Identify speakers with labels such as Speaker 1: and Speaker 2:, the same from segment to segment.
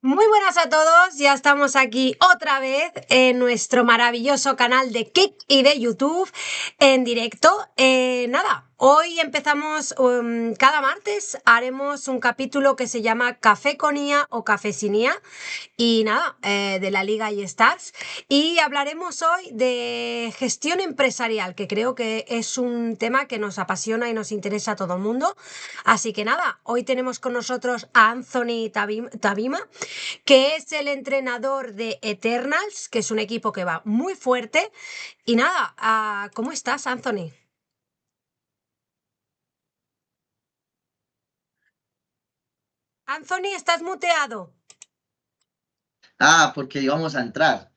Speaker 1: Muy buenas a todos, ya estamos aquí otra vez en nuestro maravilloso canal de Kik y de YouTube en directo. Nada, hoy empezamos, cada martes haremos un capítulo que se llama Café con IA o Cafesinía y nada, de la Liga iStars. Y hablaremos hoy de gestión empresarial, que creo que es un tema que nos apasiona y nos interesa a todo el mundo. Así que nada, hoy tenemos con nosotros a Anthony Tabima, que es el entrenador de Eternals, que es un equipo que va muy fuerte. Y nada, ¿cómo estás, Anthony? Anthony, estás muteado.
Speaker 2: Porque íbamos a entrar.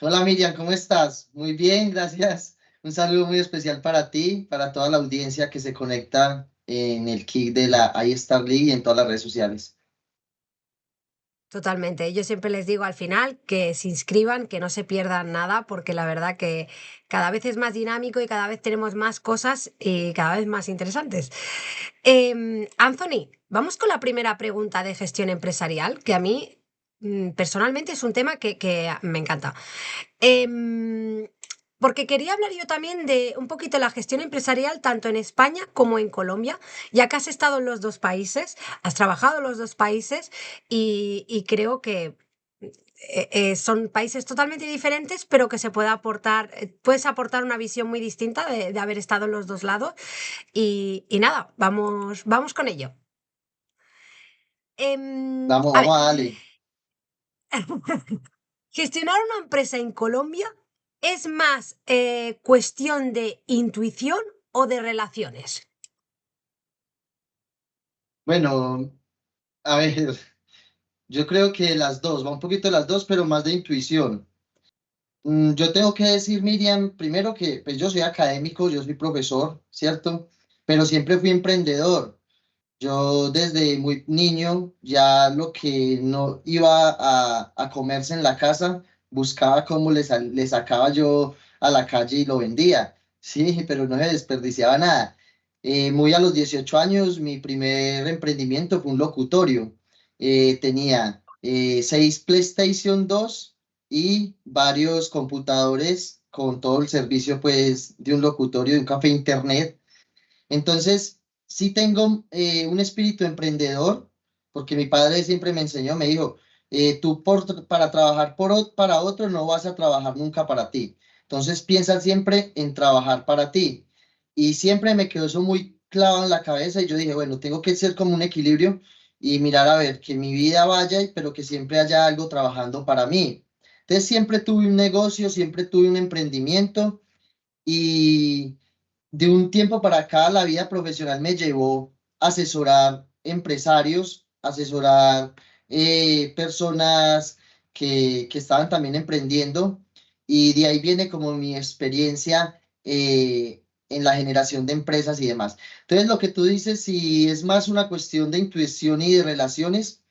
Speaker 2: Hola Miriam, ¿cómo estás? Muy bien, gracias. Un saludo muy especial para ti, para toda la audiencia que se conecta en el Kick de la iStar League y en todas las redes sociales.
Speaker 1: Totalmente. Yo siempre les digo al final que se inscriban, que no se pierdan nada, porque la verdad que cada vez es más dinámico y cada vez tenemos más cosas y cada vez más interesantes. Anthony, vamos con la primera pregunta de gestión empresarial, que a mí personalmente es un tema que me encanta. Em, Porque quería hablar yo también de un poquito la gestión empresarial, tanto en España como en Colombia, ya que has estado en los dos países, has trabajado en los dos países y creo que son países totalmente diferentes, pero que se puede aportar, puedes aportar una visión muy distinta de haber estado en los dos lados. Y nada, vamos con ello.
Speaker 2: Vamos,
Speaker 1: A ver,
Speaker 2: vamos a darle.
Speaker 1: gestionar una empresa en Colombia es más cuestión de intuición o de relaciones.
Speaker 2: Bueno, a ver, yo creo que las dos, va un poquito de las dos, pero más de intuición. Yo tengo que decir, Miriam, primero que pues yo soy académico, yo soy profesor, ¿cierto? Pero siempre fui emprendedor. Yo desde muy niño ya lo que no iba a comerse en la casa, buscaba cómo le sacaba yo a la calle y lo vendía. Sí, pero no se desperdiciaba nada. Muy a los 18 años, mi primer emprendimiento fue un locutorio. Tenía 6 PlayStation 2 y varios computadores con todo el servicio pues de un locutorio, de un café internet. Entonces, sí tengo un espíritu emprendedor, porque mi padre siempre me enseñó, me dijo, tú para trabajar para otro no vas a trabajar nunca para ti. Entonces, piensa siempre en trabajar para ti. Y siempre me quedó eso muy clavado en la cabeza y yo dije, bueno, tengo que ser como un equilibrio y mirar a ver que mi vida vaya, pero que siempre haya algo trabajando para mí. Entonces, siempre tuve un negocio, siempre tuve un emprendimiento y de un tiempo para acá la vida profesional me llevó a asesorar empresarios, asesorar personas que estaban también emprendiendo y de ahí viene como mi experiencia en la generación de empresas y demás. Entonces, lo que tú dices, si es más una cuestión de intuición y de relaciones,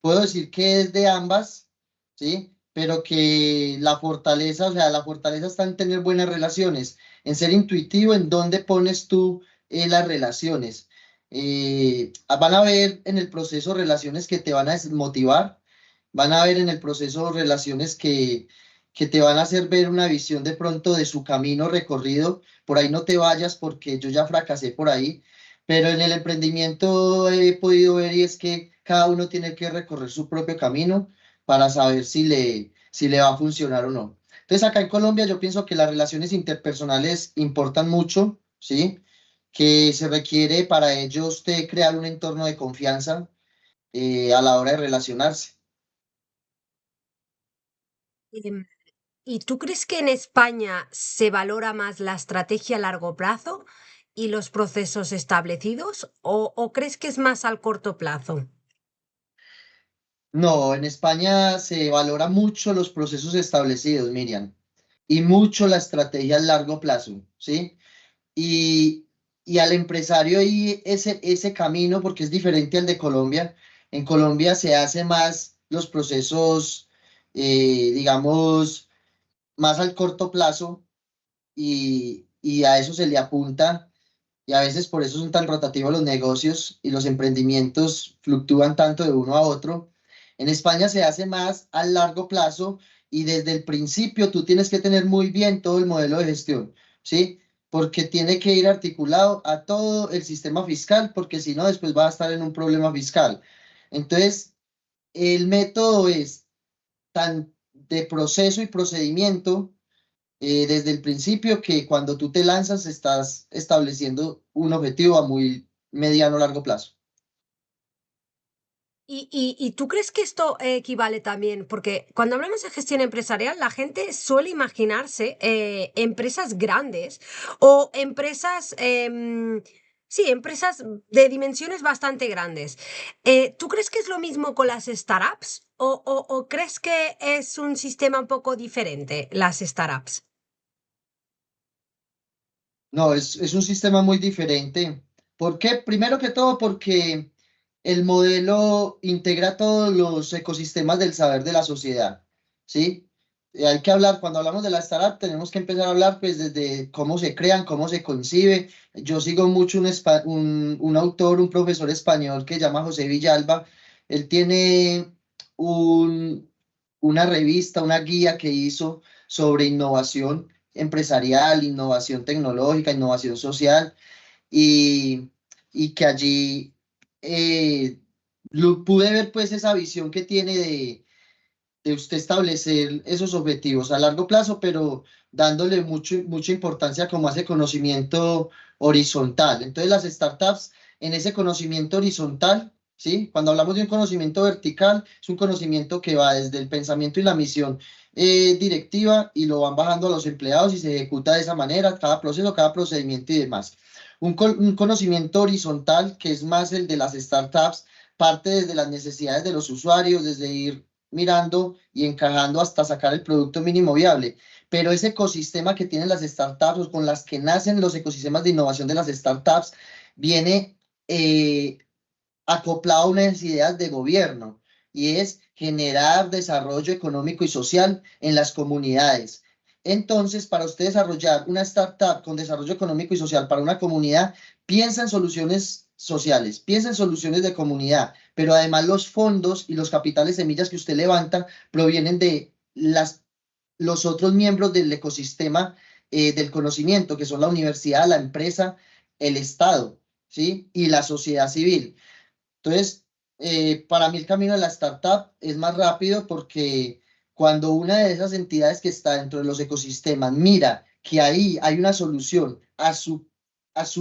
Speaker 2: puedo decir que es de ambas, ¿sí? Pero que la fortaleza, o sea, la fortaleza está en tener buenas relaciones, en ser intuitivo, en dónde pones tú las relaciones. Van a ver en el proceso relaciones que te van a desmotivar, van a ver en el proceso relaciones que te van a hacer ver una visión de pronto de su camino recorrido. Por ahí no te vayas porque yo ya fracasé por ahí, pero en el emprendimiento he podido ver y es que cada uno tiene que recorrer su propio camino para saber si le va a funcionar o no. Entonces, acá en Colombia yo pienso que las relaciones interpersonales importan mucho, ¿sí? Que se requiere para ello usted crear un entorno de confianza a la hora de relacionarse.
Speaker 1: Em, ¿Y tú crees que en España se valora más la estrategia a largo plazo y los procesos establecidos o crees que es más al corto plazo?
Speaker 2: No, en España se valora mucho los procesos establecidos, Miriam, y mucho la estrategia a largo plazo, ¿sí? Y, y al empresario y ese camino, porque es diferente al de Colombia. En Colombia se hace más los procesos, digamos, más al corto plazo y a eso se le apunta. Y a veces por eso son tan rotativos los negocios y los emprendimientos fluctúan tanto de uno a otro. En España se hace más a largo plazo y desde el principio tú tienes que tener muy bien todo el modelo de gestión, ¿sí? Porque tiene que ir articulado a todo el sistema fiscal, porque si no, después va a estar en un problema fiscal. Entonces, el método es tan de proceso y procedimiento desde el principio que cuando tú te lanzas estás estableciendo un objetivo a muy mediano o largo plazo.
Speaker 1: ¿Y tú crees que esto equivale también? Porque cuando hablamos de gestión empresarial, la gente suele imaginarse empresas grandes o empresas, sí, empresas de dimensiones bastante grandes. ¿Tú crees que es lo mismo con las startups o crees que es un sistema un poco diferente las startups?
Speaker 2: No, es un sistema muy diferente. ¿Por qué? Primero que todo porque el modelo integra todos los ecosistemas del saber de la sociedad, ¿sí? Hay que hablar, cuando hablamos de la startup, tenemos que empezar a hablar pues desde cómo se crean, cómo se concibe. Yo sigo mucho un autor, un profesor español que se llama José Villalba. Él tiene un, una revista, una guía que hizo sobre innovación empresarial, innovación tecnológica, innovación social, y, y que allí pude ver pues esa visión que tiene de usted establecer esos objetivos a largo plazo, pero dándole mucha importancia como hace conocimiento horizontal. Entonces las startups en ese conocimiento horizontal, ¿sí? Cuando hablamos de un conocimiento vertical, es un conocimiento que va desde el pensamiento y la misión directiva y lo van bajando a los empleados y se ejecuta de esa manera, cada proceso, cada procedimiento y demás. Un conocimiento horizontal, que es más el de las startups, parte desde las necesidades de los usuarios, desde ir mirando y encajando hasta sacar el producto mínimo viable. Pero ese ecosistema que tienen las startups o con las que nacen los ecosistemas de innovación de las startups viene acoplado a unas ideas de gobierno y es generar desarrollo económico y social en las comunidades. Entonces, para usted desarrollar una startup con desarrollo económico y social para una comunidad, piensa en soluciones sociales, piensa en soluciones de comunidad, pero además los fondos y los capitales semillas que usted levanta provienen de los otros miembros del ecosistema del conocimiento, que son la universidad, la empresa, el Estado, ¿sí? Y la sociedad civil. Entonces, para mí el camino de la startup es más rápido porque cuando una de esas entidades que está dentro de los ecosistemas mira que ahí hay una solución a su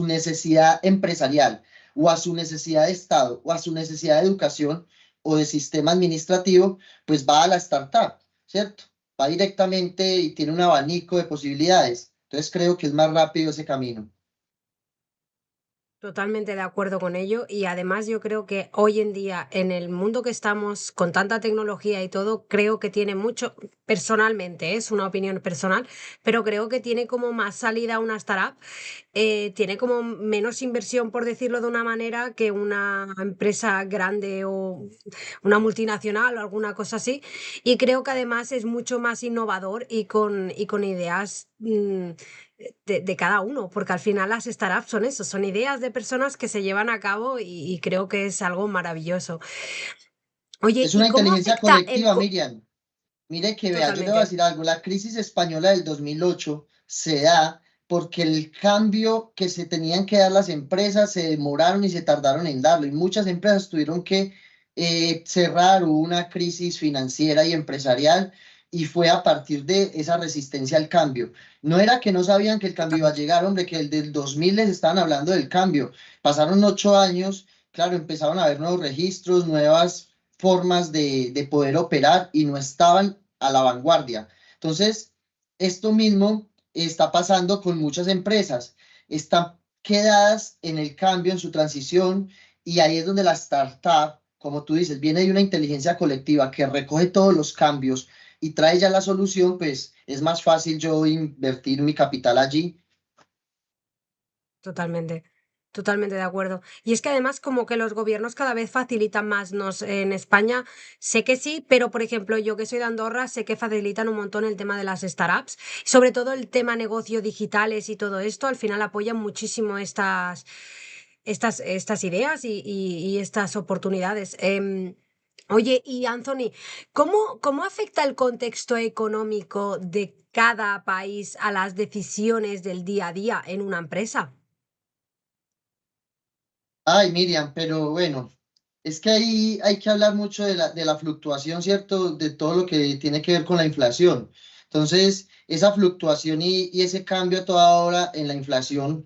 Speaker 2: necesidad empresarial o a su necesidad de Estado o a su necesidad de educación o de sistema administrativo, pues va a la startup, ¿cierto? Va directamente y tiene un abanico de posibilidades. Entonces creo que es más rápido ese camino.
Speaker 1: Totalmente de acuerdo con ello y además yo creo que hoy en día en el mundo que estamos con tanta tecnología y todo, creo que tiene mucho, personalmente, es una opinión personal, pero creo que tiene como más salida una startup, tiene como menos inversión, por decirlo de una manera, que una empresa grande o una multinacional o alguna cosa así. Y creo que además es mucho más innovador y con ideas de cada uno, porque al final las startups son eso, son ideas de personas que se llevan a cabo y creo que es algo maravilloso. Oye,
Speaker 2: Es
Speaker 1: ¿y
Speaker 2: una
Speaker 1: cómo
Speaker 2: inteligencia
Speaker 1: afecta el...
Speaker 2: colectiva, Miriam. Mire que vea, yo le voy a
Speaker 1: Totalmente.
Speaker 2: decir algo, la crisis española del 2008 se da porque el cambio que se tenían que dar las empresas se demoraron y se tardaron en darlo y muchas empresas tuvieron que cerrar, hubo una crisis financiera y empresarial y fue a partir de esa resistencia al cambio. No era que no sabían que el cambio iba a
Speaker 1: Totalmente.
Speaker 2: llegar, hombre, que el del 2000 les estaban hablando del cambio. Pasaron 8 años, claro, empezaron a haber nuevos registros, nuevas formas de poder operar y no estaban a la vanguardia. Entonces, esto mismo está pasando con muchas empresas. Están quedadas en el cambio, en su transición, y ahí es donde la startup, como tú dices, viene de una inteligencia colectiva que recoge todos los cambios y trae ya la solución, pues es más fácil yo invertir mi capital allí.
Speaker 1: Totalmente, totalmente de acuerdo. Y es que además como que los gobiernos cada vez facilitan más. En España sé que sí, pero por ejemplo yo que soy de Andorra sé que facilitan un montón el tema de las startups, sobre todo el tema negocio digitales y todo esto. Al final apoyan muchísimo estas ideas y estas oportunidades. Oye, y Anthony, ¿cómo afecta el contexto económico de cada país a las decisiones del día a día en una empresa?
Speaker 2: Ay, Miriam, pero bueno, es que ahí hay que hablar mucho de la fluctuación, ¿cierto? De todo lo que tiene que ver con la inflación. Entonces, esa fluctuación y ese cambio a toda hora en la inflación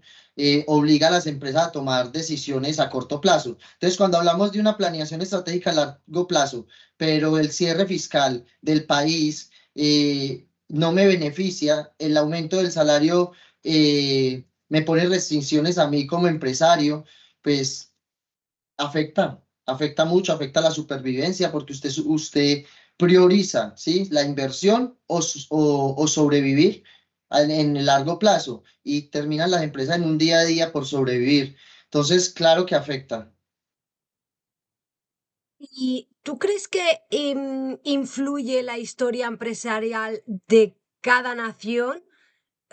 Speaker 2: obliga a las empresas a tomar decisiones a corto plazo. Entonces, cuando hablamos de una planeación estratégica a largo plazo, pero el cierre fiscal del país no me beneficia, el aumento del salario me pone restricciones a mí como empresario, pues afecta mucho, afecta la supervivencia porque usted prioriza, ¿sí? La inversión o sobrevivir en el largo plazo y terminan las empresas en un día a día por sobrevivir. Entonces, claro que afecta.
Speaker 1: ¿Y tú crees que influye la historia empresarial de cada nación?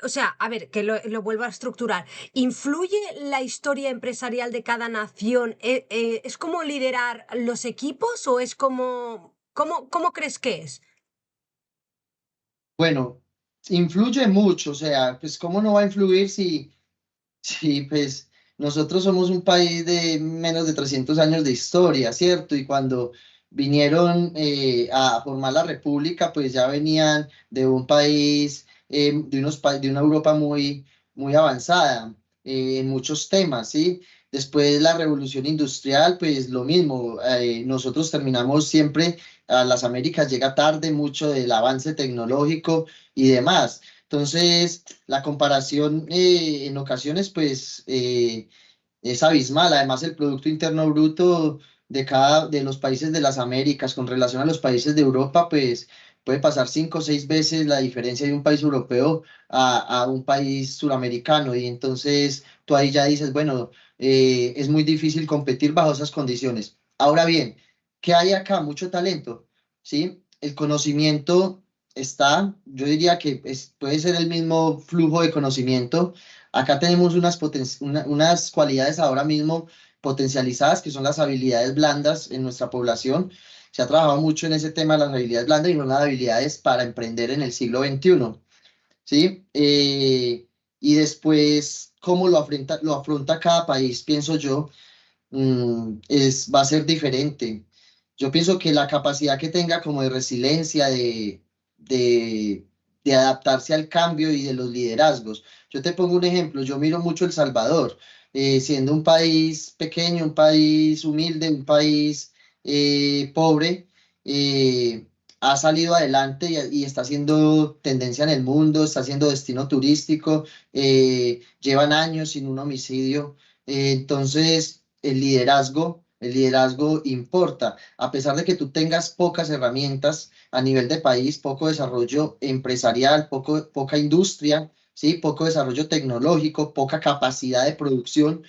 Speaker 1: O sea, a ver, que lo vuelvo a estructurar. ¿Influye la historia empresarial de cada nación? ¿Es como liderar los equipos o es como... ¿Cómo crees que es?
Speaker 2: Bueno, influye mucho, o sea, pues cómo no va a influir si sí, pues nosotros somos un país de menos de 300 años de historia, ¿cierto? Y cuando vinieron a formar la República, pues ya venían de un país, de una Europa muy avanzada en muchos temas, ¿sí? Después la Revolución Industrial, pues lo mismo, nosotros terminamos siempre, a las Américas llega tarde mucho del avance tecnológico y demás. Entonces, la comparación en ocasiones, pues, es abismal. Además, el Producto Interno Bruto de los países de las Américas con relación a los países de Europa, pues, puede pasar 5 o 6 veces la diferencia de un país europeo a un país suramericano. Y entonces, tú ahí ya dices, bueno, es muy difícil competir bajo esas condiciones. Ahora bien, ¿qué hay acá? Mucho talento, ¿sí? El conocimiento está, yo diría que puede ser el mismo flujo de conocimiento. Acá tenemos unas cualidades ahora mismo potencializadas que son las habilidades blandas en nuestra población. Se ha trabajado mucho en ese tema de las habilidades blandas y son las habilidades para emprender en el siglo XXI, ¿sí? Y después, ¿cómo lo afronta cada país? Pienso yo, va a ser diferente. Yo pienso que la capacidad que tenga como de resiliencia, de, de adaptarse al cambio y de los liderazgos. Yo te pongo un ejemplo, yo miro mucho El Salvador, siendo un país pequeño, un país humilde, un país pobre, ha salido adelante y está haciendo tendencia en el mundo, está haciendo destino turístico, llevan años sin un homicidio. Entonces, el liderazgo importa. A pesar de que tú tengas pocas herramientas a nivel de país, poco desarrollo empresarial, poca industria, ¿sí? Poco desarrollo tecnológico, poca capacidad de producción.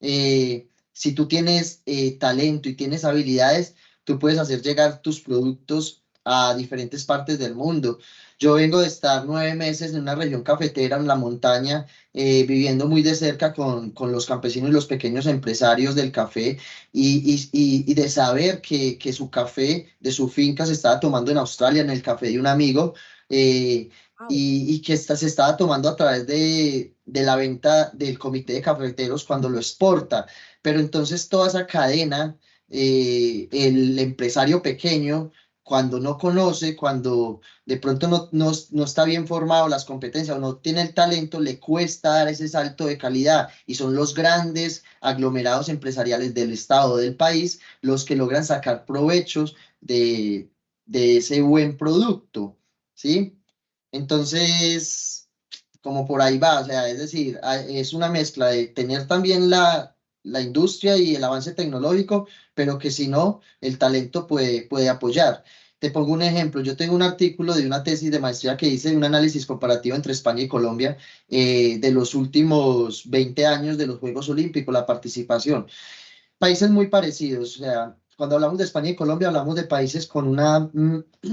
Speaker 2: Si tú tienes talento y tienes habilidades, tú puedes hacer llegar tus productos a diferentes partes del mundo. Yo vengo de estar 9 meses en una región cafetera en la montaña, viviendo muy de cerca con los campesinos y los pequeños empresarios del café y de saber que su café de su finca se estaba tomando en Australia, en el café de un amigo, eh,
Speaker 1: Wow.
Speaker 2: y que se estaba tomando a través de la venta del comité de cafeteros cuando lo exporta. Pero entonces toda esa cadena, el empresario pequeño, cuando no conoce, cuando de pronto no está bien formado las competencias o no tiene el talento, le cuesta dar ese salto de calidad y son los grandes aglomerados empresariales del estado o del país los que logran sacar provechos de ese buen producto, ¿sí? Entonces, como por ahí va, o sea, es decir, es una mezcla de tener también la industria y el avance tecnológico, pero que si no, el talento puede apoyar. Te pongo un ejemplo, yo tengo un artículo de una tesis de maestría que hice de un análisis comparativo entre España y Colombia de los últimos 20 años de los Juegos Olímpicos, la participación. Países muy parecidos, o sea, cuando hablamos de España y Colombia, hablamos de países con una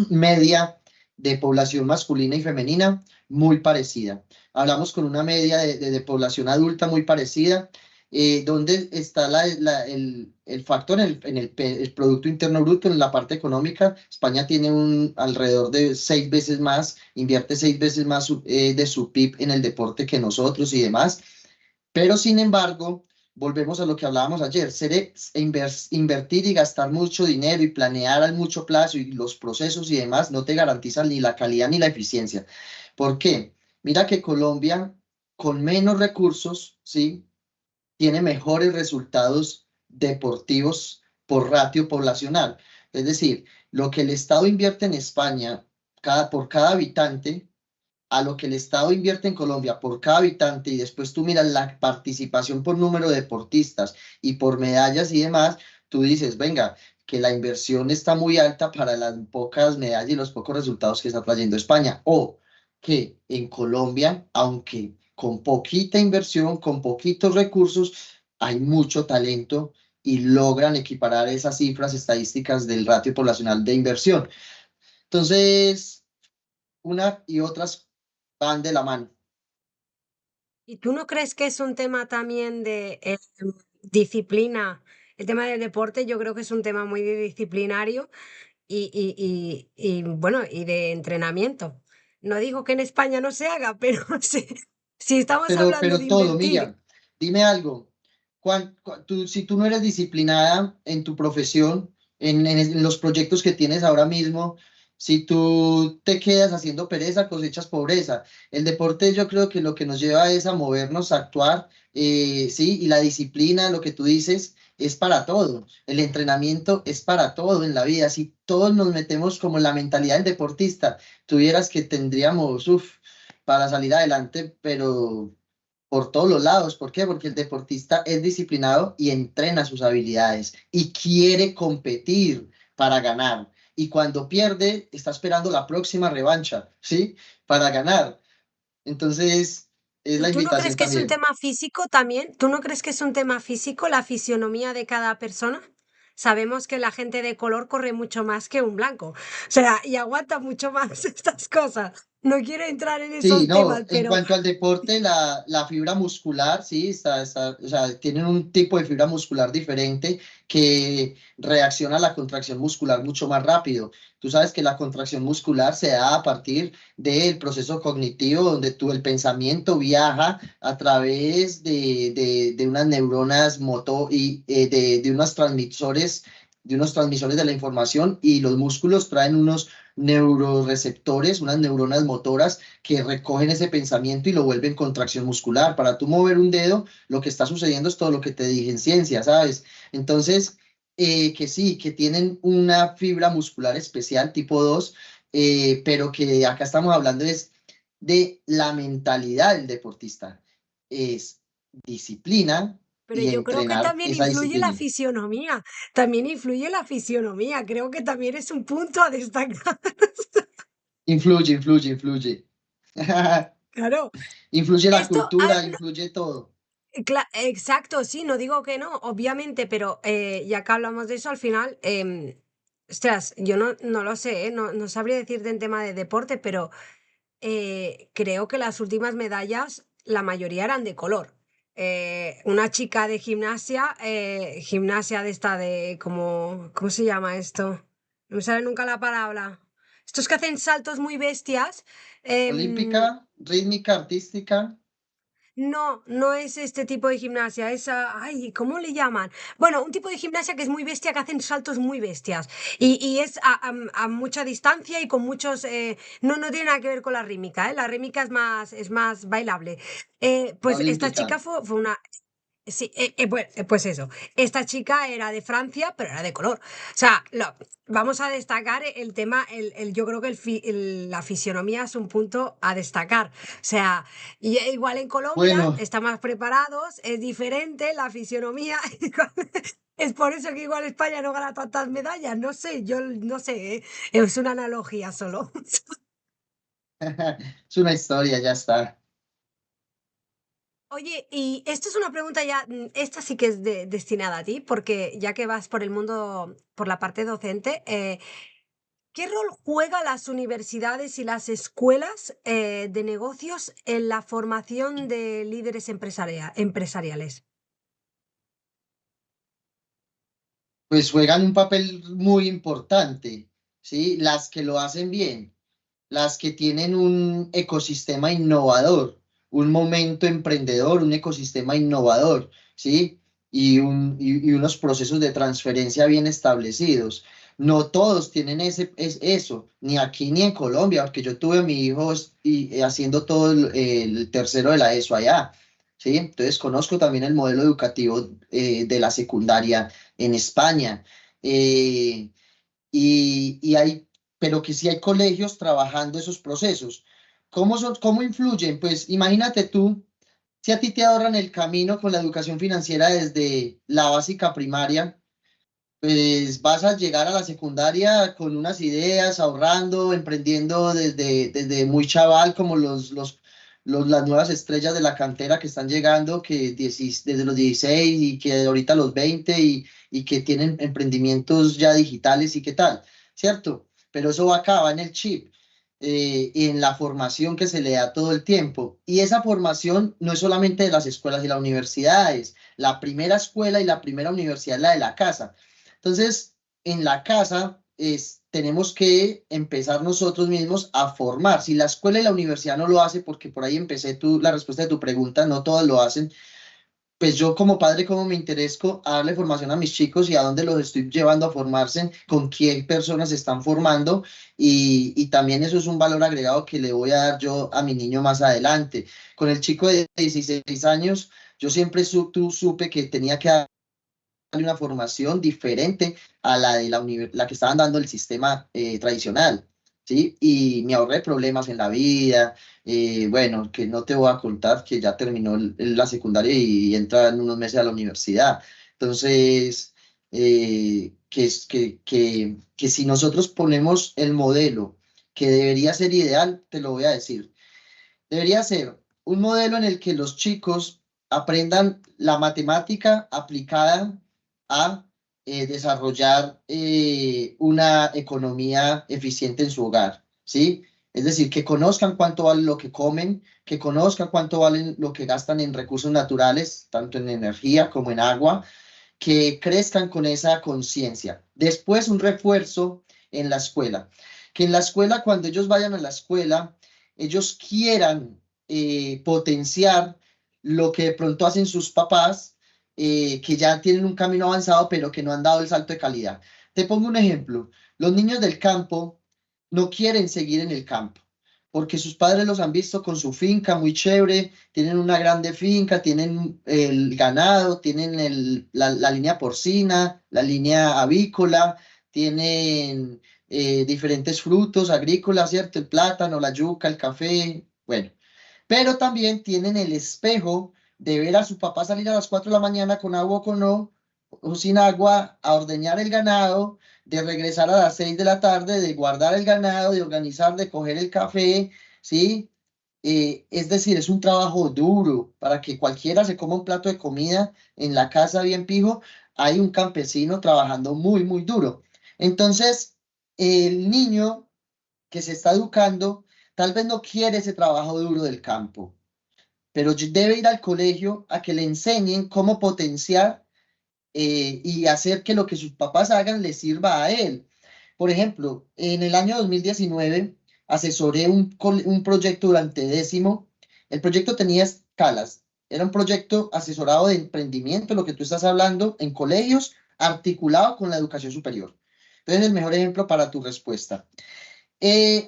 Speaker 2: media de población masculina y femenina muy parecida. Hablamos con una media de población adulta muy parecida ¿Dónde está el factor el Producto Interno Bruto, en la parte económica? España tiene alrededor de 6 veces más, invierte 6 veces más de su PIB en el deporte que nosotros y demás. Pero sin embargo, volvemos a lo que hablábamos ayer, invertir y gastar mucho dinero y planear a mucho plazo y los procesos y demás no te garantizan ni la calidad ni la eficiencia. ¿Por qué? Mira que Colombia, con menos recursos, ¿sí? Tiene mejores resultados deportivos por ratio poblacional. Es decir, lo que el Estado invierte en España por cada habitante, a lo que el Estado invierte en Colombia por cada habitante, y después tú miras la participación por número de deportistas y por medallas y demás, tú dices, venga, que la inversión está muy alta para las pocas medallas y los pocos resultados que está trayendo España. O que en Colombia, aunque con poquita inversión, con poquitos recursos, hay mucho talento y logran equiparar esas cifras estadísticas del ratio poblacional de inversión. Entonces, una y otras van de la mano.
Speaker 1: ¿Y tú no crees que es un tema también de disciplina? El tema del deporte yo creo que es un tema muy disciplinario bueno, y de entrenamiento. No digo que en España no se haga, pero si estamos hablando de
Speaker 2: Pero todo,
Speaker 1: invertir.
Speaker 2: Miriam, dime algo. Si tú no eres disciplinada en tu profesión, en los proyectos que tienes ahora mismo, si tú te quedas haciendo pereza, cosechas pobreza. El deporte yo creo que lo que nos lleva es a movernos, a actuar, sí, y la disciplina, lo que tú dices, es para todo. El entrenamiento es para todo en la vida. Si todos nos metemos como en la mentalidad del deportista, tuvieras que tendríamos, para salir adelante, pero por todos los lados. ¿Por qué? Porque el deportista es disciplinado y entrena sus habilidades y quiere competir para ganar. Y cuando pierde, está esperando la próxima revancha, ¿sí? Para ganar. Entonces, es
Speaker 1: ¿Y
Speaker 2: la
Speaker 1: tú no crees
Speaker 2: invitación
Speaker 1: que es un
Speaker 2: también.
Speaker 1: tema físico también? ¿Tú no crees que es un tema físico la fisionomía de cada persona? Sabemos que la gente de color corre mucho más que un blanco. O sea, y aguanta mucho más estas cosas. No quiero entrar en
Speaker 2: Sí,
Speaker 1: esos
Speaker 2: no,
Speaker 1: temas,
Speaker 2: en
Speaker 1: pero
Speaker 2: cuanto al deporte, la fibra muscular, sí, o sea, tienen un tipo de fibra muscular diferente que reacciona a la contracción muscular mucho más rápido. Tú sabes que la contracción muscular se da a partir del proceso cognitivo, donde el pensamiento viaja a través de unas neuronas y de unos transmisores de la información, y los músculos traen unos neuroreceptores, unas neuronas motoras que recogen ese pensamiento y lo vuelven contracción muscular. Para tú mover un dedo, lo que está sucediendo es todo lo que te dije en ciencia, ¿sabes? Entonces, que sí, que tienen una fibra muscular especial tipo 2, pero que acá estamos hablando es de la mentalidad del deportista. Es disciplina
Speaker 1: Pero
Speaker 2: y
Speaker 1: yo creo que
Speaker 2: entrenar
Speaker 1: también
Speaker 2: esa
Speaker 1: influye la
Speaker 2: disciplina.
Speaker 1: fisionomía, también influye la fisionomía, creo que también es un punto a destacar.
Speaker 2: Influye, influye, influye.
Speaker 1: Claro,
Speaker 2: Influye la
Speaker 1: esto,
Speaker 2: cultura, influye todo.
Speaker 1: exacto, sí, no digo que no, obviamente, pero ya que hablamos de eso, al final, ostras, yo no lo sé, no sabría decirte en tema de deporte, pero creo que las últimas medallas, la mayoría eran de color. Una chica de gimnasia, gimnasia de esta de, como, ¿cómo se llama esto? No me sale nunca la palabra. Estos que hacen saltos muy bestias. em,
Speaker 2: Olímpica, rítmica, artística,
Speaker 1: no es este tipo de gimnasia, ay, ¿cómo le llaman? Bueno, un tipo de gimnasia que es muy bestia, que hacen saltos muy bestias y es a mucha distancia y con muchos, no tiene nada que ver con la rítmica, ¿eh? La rítmica es más bailable.
Speaker 2: la
Speaker 1: Pues esta chica
Speaker 2: olímpica.
Speaker 1: fue una, sí, pues eso, esta chica era de Francia, pero era de color. O sea, vamos a destacar el tema, yo creo que la fisionomía es un punto a destacar. O sea, igual en Colombia
Speaker 2: Bueno,
Speaker 1: están más preparados, es diferente la fisionomía. Es por eso que igual España no gana tantas medallas. No sé, yo no sé, es una analogía solo.
Speaker 2: es una historia, ya está.
Speaker 1: Oye, y esto es una pregunta ya, esta sí que es destinada a ti, porque ya que vas por el mundo, por la parte docente, ¿qué rol juegan las universidades y las escuelas de negocios en la formación de líderes empresariales?
Speaker 2: pues juegan un papel muy importante, ¿sí? Las que lo hacen bien, las que tienen un ecosistema innovador, un momento emprendedor, un ecosistema innovador, ¿sí? Y unos procesos de transferencia bien establecidos. No todos tienen eso, ni aquí ni en Colombia, porque yo tuve a mi hijo haciendo todo el tercero de la ESO allá, ¿sí? Entonces conozco también el modelo educativo de la secundaria en España. Eh, y hay, pero que sí hay colegios trabajando esos procesos. ¿Cómo influyen? Pues imagínate tú, si a ti te ahorran el camino con la educación financiera desde la básica primaria, pues vas a llegar a la secundaria con unas ideas, ahorrando, emprendiendo desde muy chaval, como las nuevas estrellas de la cantera que están llegando, desde los 16 y que ahorita los 20 y que tienen emprendimientos ya digitales y qué tal, ¿cierto? Pero eso va acá, va en el chip. Y en la formación que se le da todo el tiempo. Y esa formación no es solamente de las escuelas y las universidades. La primera escuela y la primera universidad es la de la casa. Entonces, en la casa tenemos que empezar nosotros mismos a formar. Si la escuela y la universidad no lo hacen, porque por ahí empecé la respuesta de tu pregunta, no todas lo hacen, pues yo como padre, como me interesco a darle formación a mis chicos y a dónde los estoy llevando a formarse, con qué personas se están formando y también eso es un valor agregado que le voy a dar yo a mi niño más adelante. Con el chico de 16 años, yo siempre supe que tenía que una formación diferente a la de la que estaban dando el sistema tradicional, ¿sí? Y me ahorré problemas en la vida, bueno, que no te voy a contar que ya terminó la secundaria y entra en unos meses a la universidad. Entonces, que si nosotros ponemos el modelo que debería ser ideal, te lo voy a decir. Debería ser un modelo en el que los chicos aprendan la matemática aplicada a desarrollar una economía eficiente en su hogar, ¿sí? Es decir, que conozcan cuánto vale lo que comen, que conozcan cuánto vale lo que gastan en recursos naturales, tanto en energía como en agua, que crezcan con esa conciencia. Después, un refuerzo en la escuela. Que en la escuela, cuando ellos vayan a la escuela, ellos quieran potenciar lo que de pronto hacen sus papás, que ya tienen un camino avanzado, pero que no han dado el salto de calidad. Te pongo un ejemplo. Los niños del campo no quieren seguir en el campo porque sus padres los han visto con su finca muy chévere, tienen una grande finca, tienen el ganado, tienen la línea porcina, la línea avícola, tienen diferentes frutos agrícolas, ¿cierto? El plátano, la yuca, el café, bueno, pero también tienen el espejo de ver a su papá salir a las 4 de la mañana con agua o con no, o sin agua, a ordeñar el ganado, de regresar a las 6 de la tarde, de guardar el ganado, de organizar, de coger el café, ¿sí? Es decir, es un trabajo duro para que cualquiera se coma un plato de comida en la casa bien pijo. Hay un campesino trabajando muy, muy duro. Entonces, el niño que se está educando tal vez no quiere ese trabajo duro del campo, pero debe ir al colegio a que le enseñen cómo potenciar y hacer que lo que sus papás hagan le sirva a él. Por ejemplo, en el año 2019 asesoré un proyecto durante décimo. El proyecto tenía escalas. Era un proyecto asesorado de emprendimiento, lo que tú estás hablando, en colegios, articulado con la educación superior. Entonces, el mejor ejemplo para tu respuesta.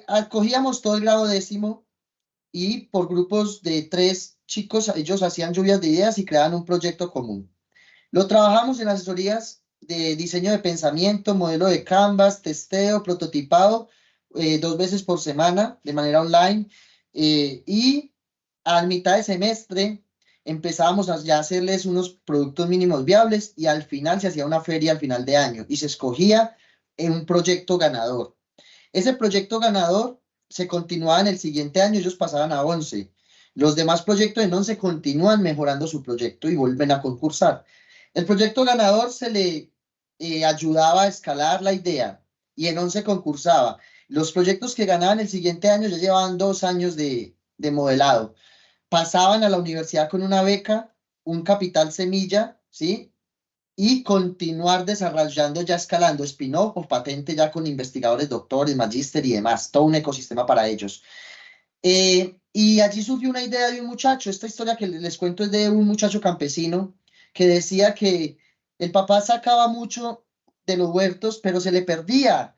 Speaker 2: Acogíamos todo el grado décimo y por grupos de 3 chicos, ellos hacían lluvias de ideas y creaban un proyecto común. Lo trabajamos en asesorías de diseño de pensamiento, modelo de Canvas, testeo, prototipado, 2 veces por semana de manera online. Y a mitad de semestre empezábamos a ya hacerles unos productos mínimos viables y al final se hacía una feria al final de año y se escogía en un proyecto ganador. Ese proyecto ganador se continuaba en el siguiente año, ellos pasaban a 11. Los demás proyectos en 11 continúan mejorando su proyecto y vuelven a concursar. El proyecto ganador se le ayudaba a escalar la idea y en 11 concursaba. Los proyectos que ganaban el siguiente año ya llevaban 2 años de modelado. Pasaban a la universidad con una beca, un capital semilla, ¿sí? y continuar desarrollando, ya escalando spin-off o patente ya con investigadores, doctores, magíster y demás, todo un ecosistema para ellos. Y allí surgió una idea de un muchacho. Esta historia que les cuento es de un muchacho campesino que decía que el papá sacaba mucho de los huertos, pero se perdían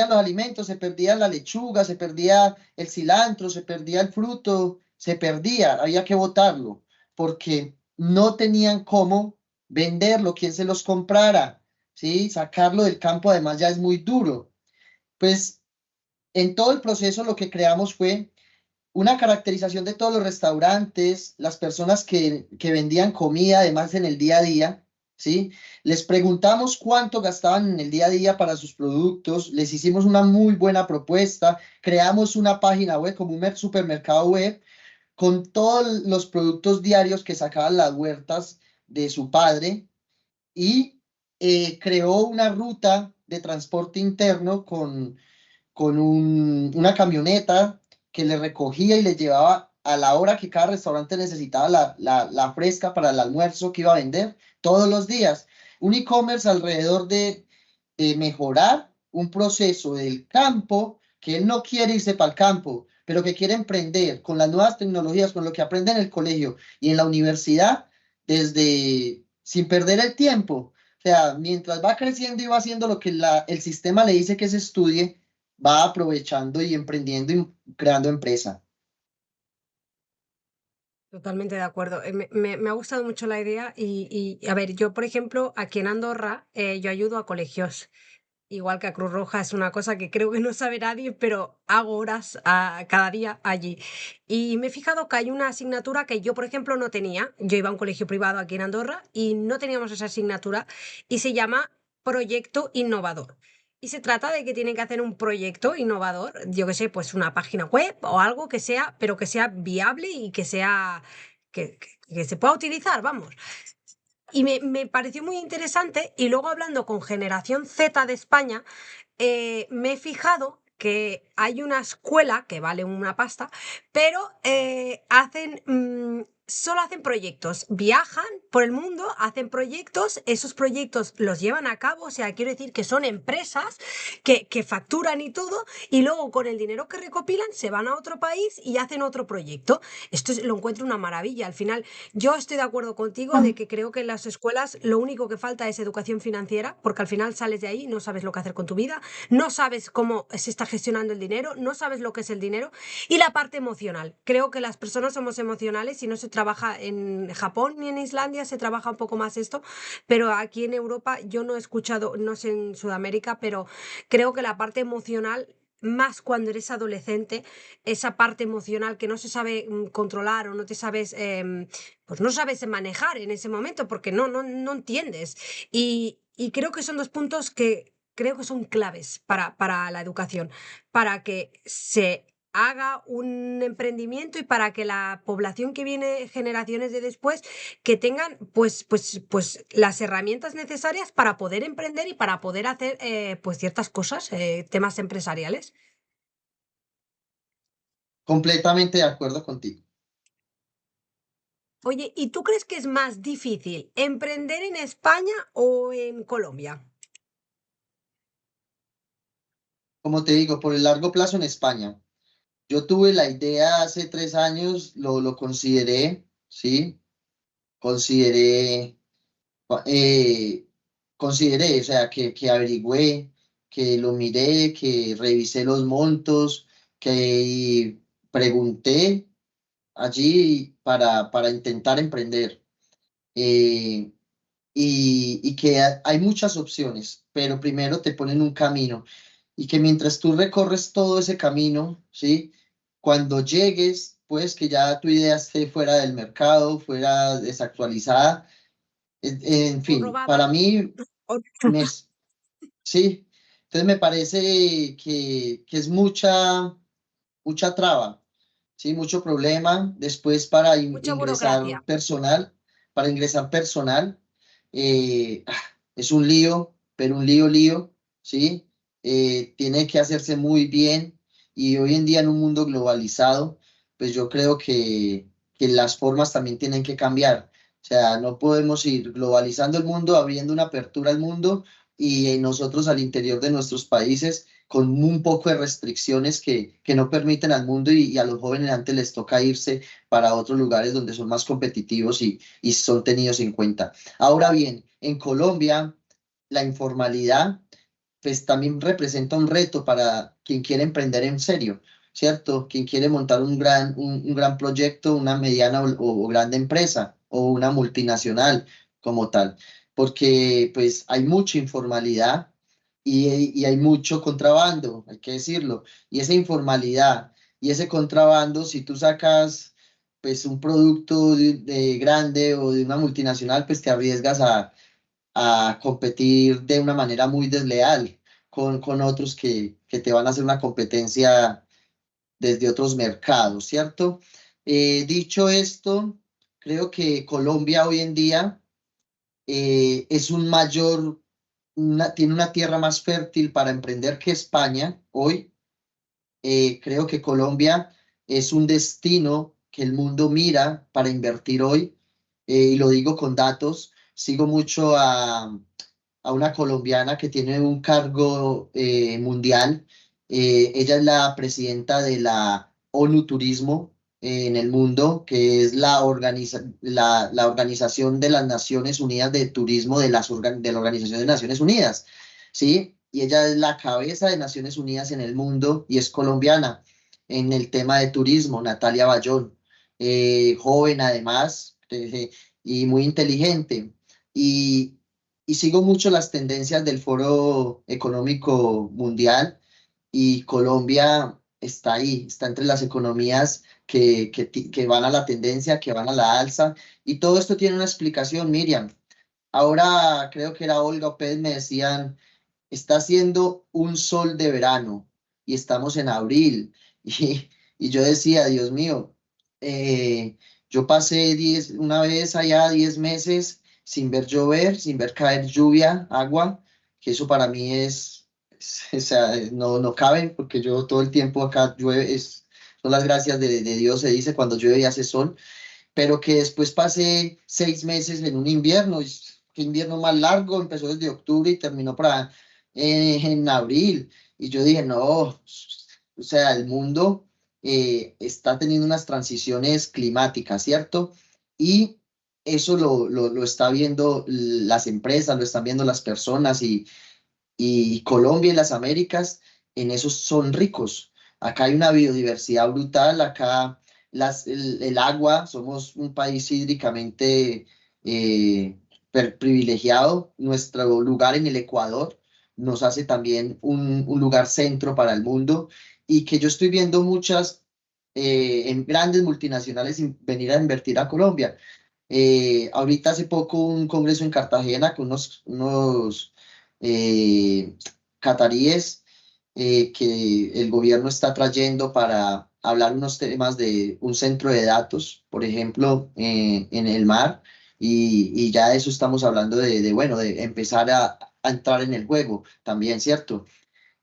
Speaker 2: los alimentos, se perdía la lechuga, se perdía el cilantro, se perdía el fruto, se perdía, había que botarlo, porque no tenían cómo venderlo, quién se los comprara, ¿sí? Sacarlo del campo además ya es muy duro. Pues en todo el proceso lo que creamos fue una caracterización de todos los restaurantes, las personas que vendían comida, además en el día a día, ¿sí? Les preguntamos cuánto gastaban en el día a día para sus productos, les hicimos una muy buena propuesta, creamos una página web como un supermercado web con todos los productos diarios que sacaban las huertas de su padre y creó una ruta de transporte interno con una camioneta que le recogía y le llevaba a la hora que cada restaurante necesitaba la fresca para el almuerzo que iba a vender todos los días. Un e-commerce alrededor de mejorar un proceso del campo, que él no quiere irse para el campo, pero que quiere emprender con las nuevas tecnologías, con lo que aprende en el colegio y en la universidad, desde sin perder el tiempo. O sea, mientras va creciendo y va haciendo lo que el sistema le dice que se estudie, va aprovechando y emprendiendo y creando empresa.
Speaker 1: Totalmente de acuerdo. Me ha gustado mucho la idea a ver, yo, por ejemplo, aquí en Andorra, yo ayudo a colegios. Igual que a Cruz Roja es una cosa que creo que no sabe nadie, pero hago horas cada día allí. Y me he fijado que hay una asignatura que yo, por ejemplo, no tenía. Yo iba a un colegio privado aquí en Andorra y no teníamos esa asignatura y se llama Proyecto Innovador. Y se trata de que tienen que hacer un proyecto innovador, yo qué sé, pues una página web o algo que sea, pero que sea viable y que sea, que se pueda utilizar, vamos. Y me pareció muy interesante. Y luego hablando con Generación Z de España, me he fijado que hay una escuela que vale una pasta, pero solo hacen proyectos, viajan por el mundo, hacen proyectos, esos proyectos los llevan a cabo, o sea, quiero decir que son empresas que facturan y todo, y luego con el dinero que recopilan se van a otro país y hacen otro proyecto. Lo encuentro una maravilla. Al final, yo estoy de acuerdo contigo de que creo que en las escuelas lo único que falta es educación financiera, porque al final sales de ahí y no sabes lo que hacer con tu vida, no sabes cómo se está gestionando el dinero, no sabes lo que es el dinero. Y la parte emocional. Creo que las personas somos emocionales y no se trabaja en Japón ni en Islandia, se trabaja un poco más esto, pero aquí en Europa yo no he escuchado, no sé en Sudamérica, pero creo que la parte emocional más cuando eres adolescente, esa parte emocional que no se sabe controlar o no te sabes, pues no sabes manejar en ese momento porque no entiendes. Y creo que son dos puntos que creo que son claves para la educación, para que se haga un emprendimiento y para que la población que viene generaciones de después que tengan pues las herramientas necesarias para poder emprender y para poder hacer pues ciertas cosas, temas empresariales.
Speaker 2: Completamente de acuerdo contigo.
Speaker 1: Oye, ¿y tú crees que es más difícil emprender en España o en Colombia?
Speaker 2: Como te digo, por el largo plazo en España. Yo tuve la idea hace 3 años, lo consideré, ¿sí? Consideré, eh, consideré, o sea, que averigüé, que lo miré, que revisé los montos, que pregunté allí para intentar emprender. Eh, y que hay muchas opciones, pero primero te ponen un camino y que mientras tú recorres todo ese camino, ¿sí? Cuando llegues, pues que ya tu idea esté fuera del mercado, fuera desactualizada, en
Speaker 1: ¿O
Speaker 2: fin,
Speaker 1: robada?
Speaker 2: para mí,
Speaker 1: ¿O-
Speaker 2: me, sí, entonces me parece que es mucha traba, ¿sí? Mucho problema. Después
Speaker 1: Mucha burocracia.
Speaker 2: para ingresar personal, eh, ah, es un lío, pero un lío, ¿sí? Tiene que hacerse muy bien y hoy en día en un mundo globalizado, pues yo creo que las formas también tienen que cambiar. O sea, no podemos ir globalizando el mundo, abriendo una apertura al mundo y nosotros al interior de nuestros países con un poco de restricciones que no permiten al mundo y a los jóvenes antes les toca irse para otros lugares donde son más competitivos y son tenidos en cuenta. Ahora bien, en Colombia, la informalidad pues también representa un reto para quien quiere emprender en serio, ¿cierto? Quien quiere montar un gran proyecto, una mediana o grande empresa o una multinacional como tal, porque pues hay mucha informalidad y hay mucho contrabando, hay que decirlo, y esa informalidad y ese contrabando, si tú sacas pues un producto de grande o de una multinacional, pues te arriesgas a competir de una manera muy desleal con otros que te van a hacer una competencia desde otros mercados, ¿cierto? Dicho esto, creo que Colombia hoy en día es un mayor, tiene una tierra más fértil para emprender que España hoy. Creo que Colombia es un destino que el mundo mira para invertir hoy, y lo digo con datos. Sigo mucho a una colombiana que tiene un cargo mundial. Ella es la presidenta de la ONU Turismo en el mundo, que es la Organización de las Naciones Unidas de Turismo de la Organización de Naciones Unidas, ¿sí? Y ella es la cabeza de Naciones Unidas en el mundo y es colombiana en el tema de turismo, Natalia Bayón, joven además, y muy inteligente. Y, y sigo mucho las tendencias del Foro Económico Mundial y Colombia está ahí, está entre las economías que van a la tendencia, que van a la alza. Y todo esto tiene una explicación, Miriam. Ahora creo que era Olga o Pérez, me decían, está haciendo un sol de verano y estamos en abril. Y yo decía, Dios mío, yo pasé una vez allá 10 meses sin ver llover, sin ver caer lluvia, agua, que eso para mí o sea, no cabe porque yo todo el tiempo acá llueve, son las gracias de Dios, se dice, cuando llueve y hace sol, pero que después pasé 6 meses en un invierno, qué invierno más largo, empezó desde octubre y terminó en abril. Y yo dije, no, o sea, el mundo está teniendo unas transiciones climáticas, ¿cierto? Y eso lo está viendo las empresas, lo están viendo las personas y Colombia y las Américas en eso son ricos. Acá hay una biodiversidad brutal, acá el agua, somos un país hídricamente eh, privilegiado. Nuestro lugar en el Ecuador nos hace también un lugar centro para el mundo y que yo estoy viendo muchas en grandes multinacionales venir a invertir a Colombia. Ahorita hace poco un congreso en Cartagena con unos eh, cataríes que el gobierno está trayendo para hablar unos temas de un centro de datos, por ejemplo, en el mar, y ya de eso estamos hablando bueno, de empezar a entrar en el juego también, ¿cierto?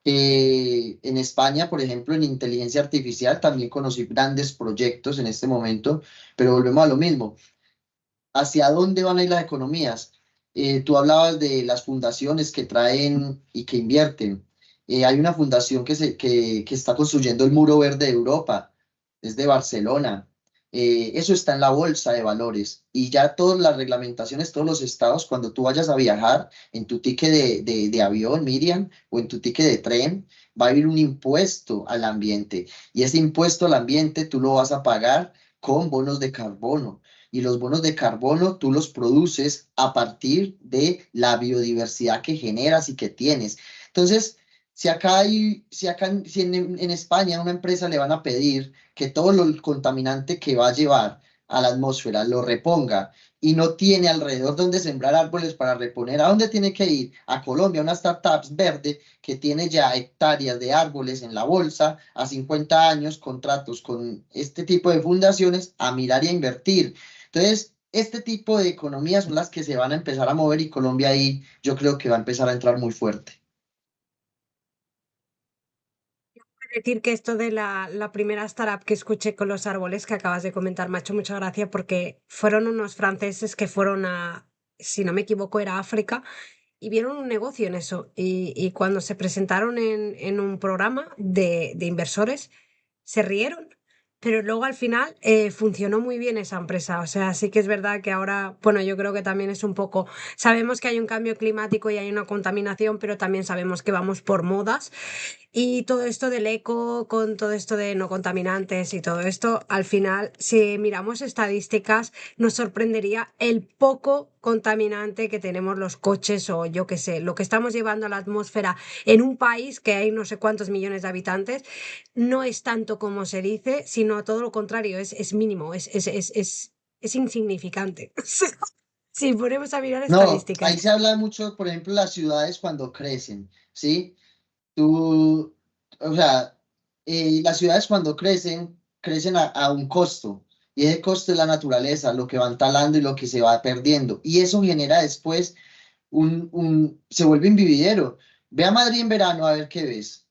Speaker 2: En España, por ejemplo, en inteligencia artificial también conocí grandes proyectos en este momento, pero volvemos a lo mismo. ¿Hacia dónde van a ir las economías? Tú hablabas de las fundaciones que traen y que invierten. Hay una fundación que está construyendo el Muro Verde de Europa, es de Barcelona. Eso está en la bolsa de valores y ya todas las reglamentaciones, todos los estados, cuando tú vayas a viajar en tu ticket de avión, Miriam, o en tu ticket de tren, va a haber un impuesto al ambiente y ese impuesto al ambiente tú lo vas a pagar con bonos de carbono y los bonos de carbono tú los produces a partir de la biodiversidad que generas y que tienes. Entonces, si en España a una empresa le van a pedir que todo el contaminante que va a llevar a la atmósfera lo reponga y no tiene alrededor donde sembrar árboles para reponer, ¿a dónde tiene que ir? A Colombia, una startup verde que tiene ya hectáreas de árboles en la bolsa, a 50 años, contratos con este tipo de fundaciones a mirar y a invertir. Entonces, este tipo de economías son las que se van a empezar a mover y Colombia ahí yo creo que va a empezar a entrar muy fuerte.
Speaker 1: decir que esto de la primera startup que escuché con los árboles que acabas de comentar me ha hecho mucha gracia porque fueron unos franceses que fueron a, si no me equivoco, era África y vieron un negocio en eso. Y cuando se presentaron en un programa de inversores, se rieron. Pero luego al final funcionó muy bien esa empresa. O sea, sí que es verdad que ahora, bueno, yo creo que también es un poco, sabemos que hay un cambio climático y hay una contaminación, pero también sabemos que vamos por modas. Y todo esto del eco, con todo esto de no contaminantes y todo esto, al final, si miramos estadísticas, nos sorprendería el poco contaminante que tenemos los coches o yo qué sé, lo que estamos llevando a la atmósfera en un país que hay no sé cuántos millones de habitantes, no es tanto como se dice, sino todo lo contrario, es mínimo, es insignificante. Si ponemos a mirar
Speaker 2: No,
Speaker 1: estadísticas.
Speaker 2: ahí se habla mucho, por ejemplo, las ciudades cuando crecen, ¿sí? Tú, o sea, las ciudades cuando crecen, crecen a un costo, y ese costo es la naturaleza, lo que van talando y lo que se va perdiendo, y eso genera después se vuelve un vividero. Ve a Madrid en verano a ver qué ves,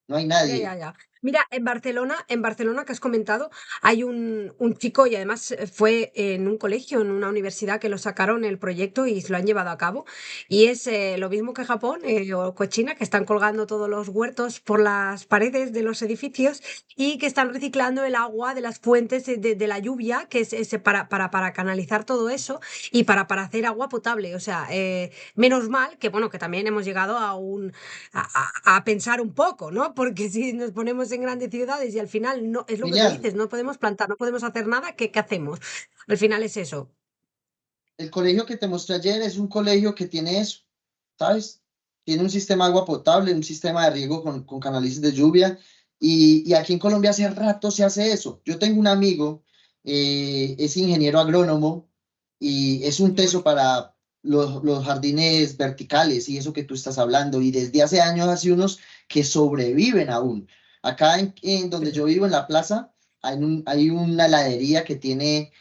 Speaker 2: no hay
Speaker 1: Ya, ya,
Speaker 2: nadie.
Speaker 1: ya. Mira, en Barcelona que has comentado, hay un chico y además fue en un colegio, en una universidad que lo sacaron el proyecto y se lo han llevado a cabo. Y es lo mismo que Japón o que China, que están colgando todos los huertos por las paredes de los edificios y que están reciclando el agua de las fuentes de la lluvia, que es para canalizar todo eso y para hacer agua potable. O sea, menos mal que, bueno, que también hemos llegado a pensar un poco, ¿no? Porque si nos ponemos en grandes ciudades y al final no, es lo que tú
Speaker 2: Millán,
Speaker 1: dices, no podemos plantar, no podemos hacer nada, ¿qué hacemos? Al final es eso.
Speaker 2: el colegio que te mostré ayer es un colegio que tiene eso, ¿sabes? Tiene un sistema de agua potable, un sistema de riego con canales de lluvia, y aquí en Colombia hace rato se hace eso. Yo tengo un amigo, es ingeniero agrónomo, y es un
Speaker 1: Muy
Speaker 2: teso para los jardines verticales y eso que tú estás hablando, y desde hace años hace unos que sobreviven aún. Acá en donde yo
Speaker 1: bien.
Speaker 2: vivo, en la plaza, hay una heladería que tiene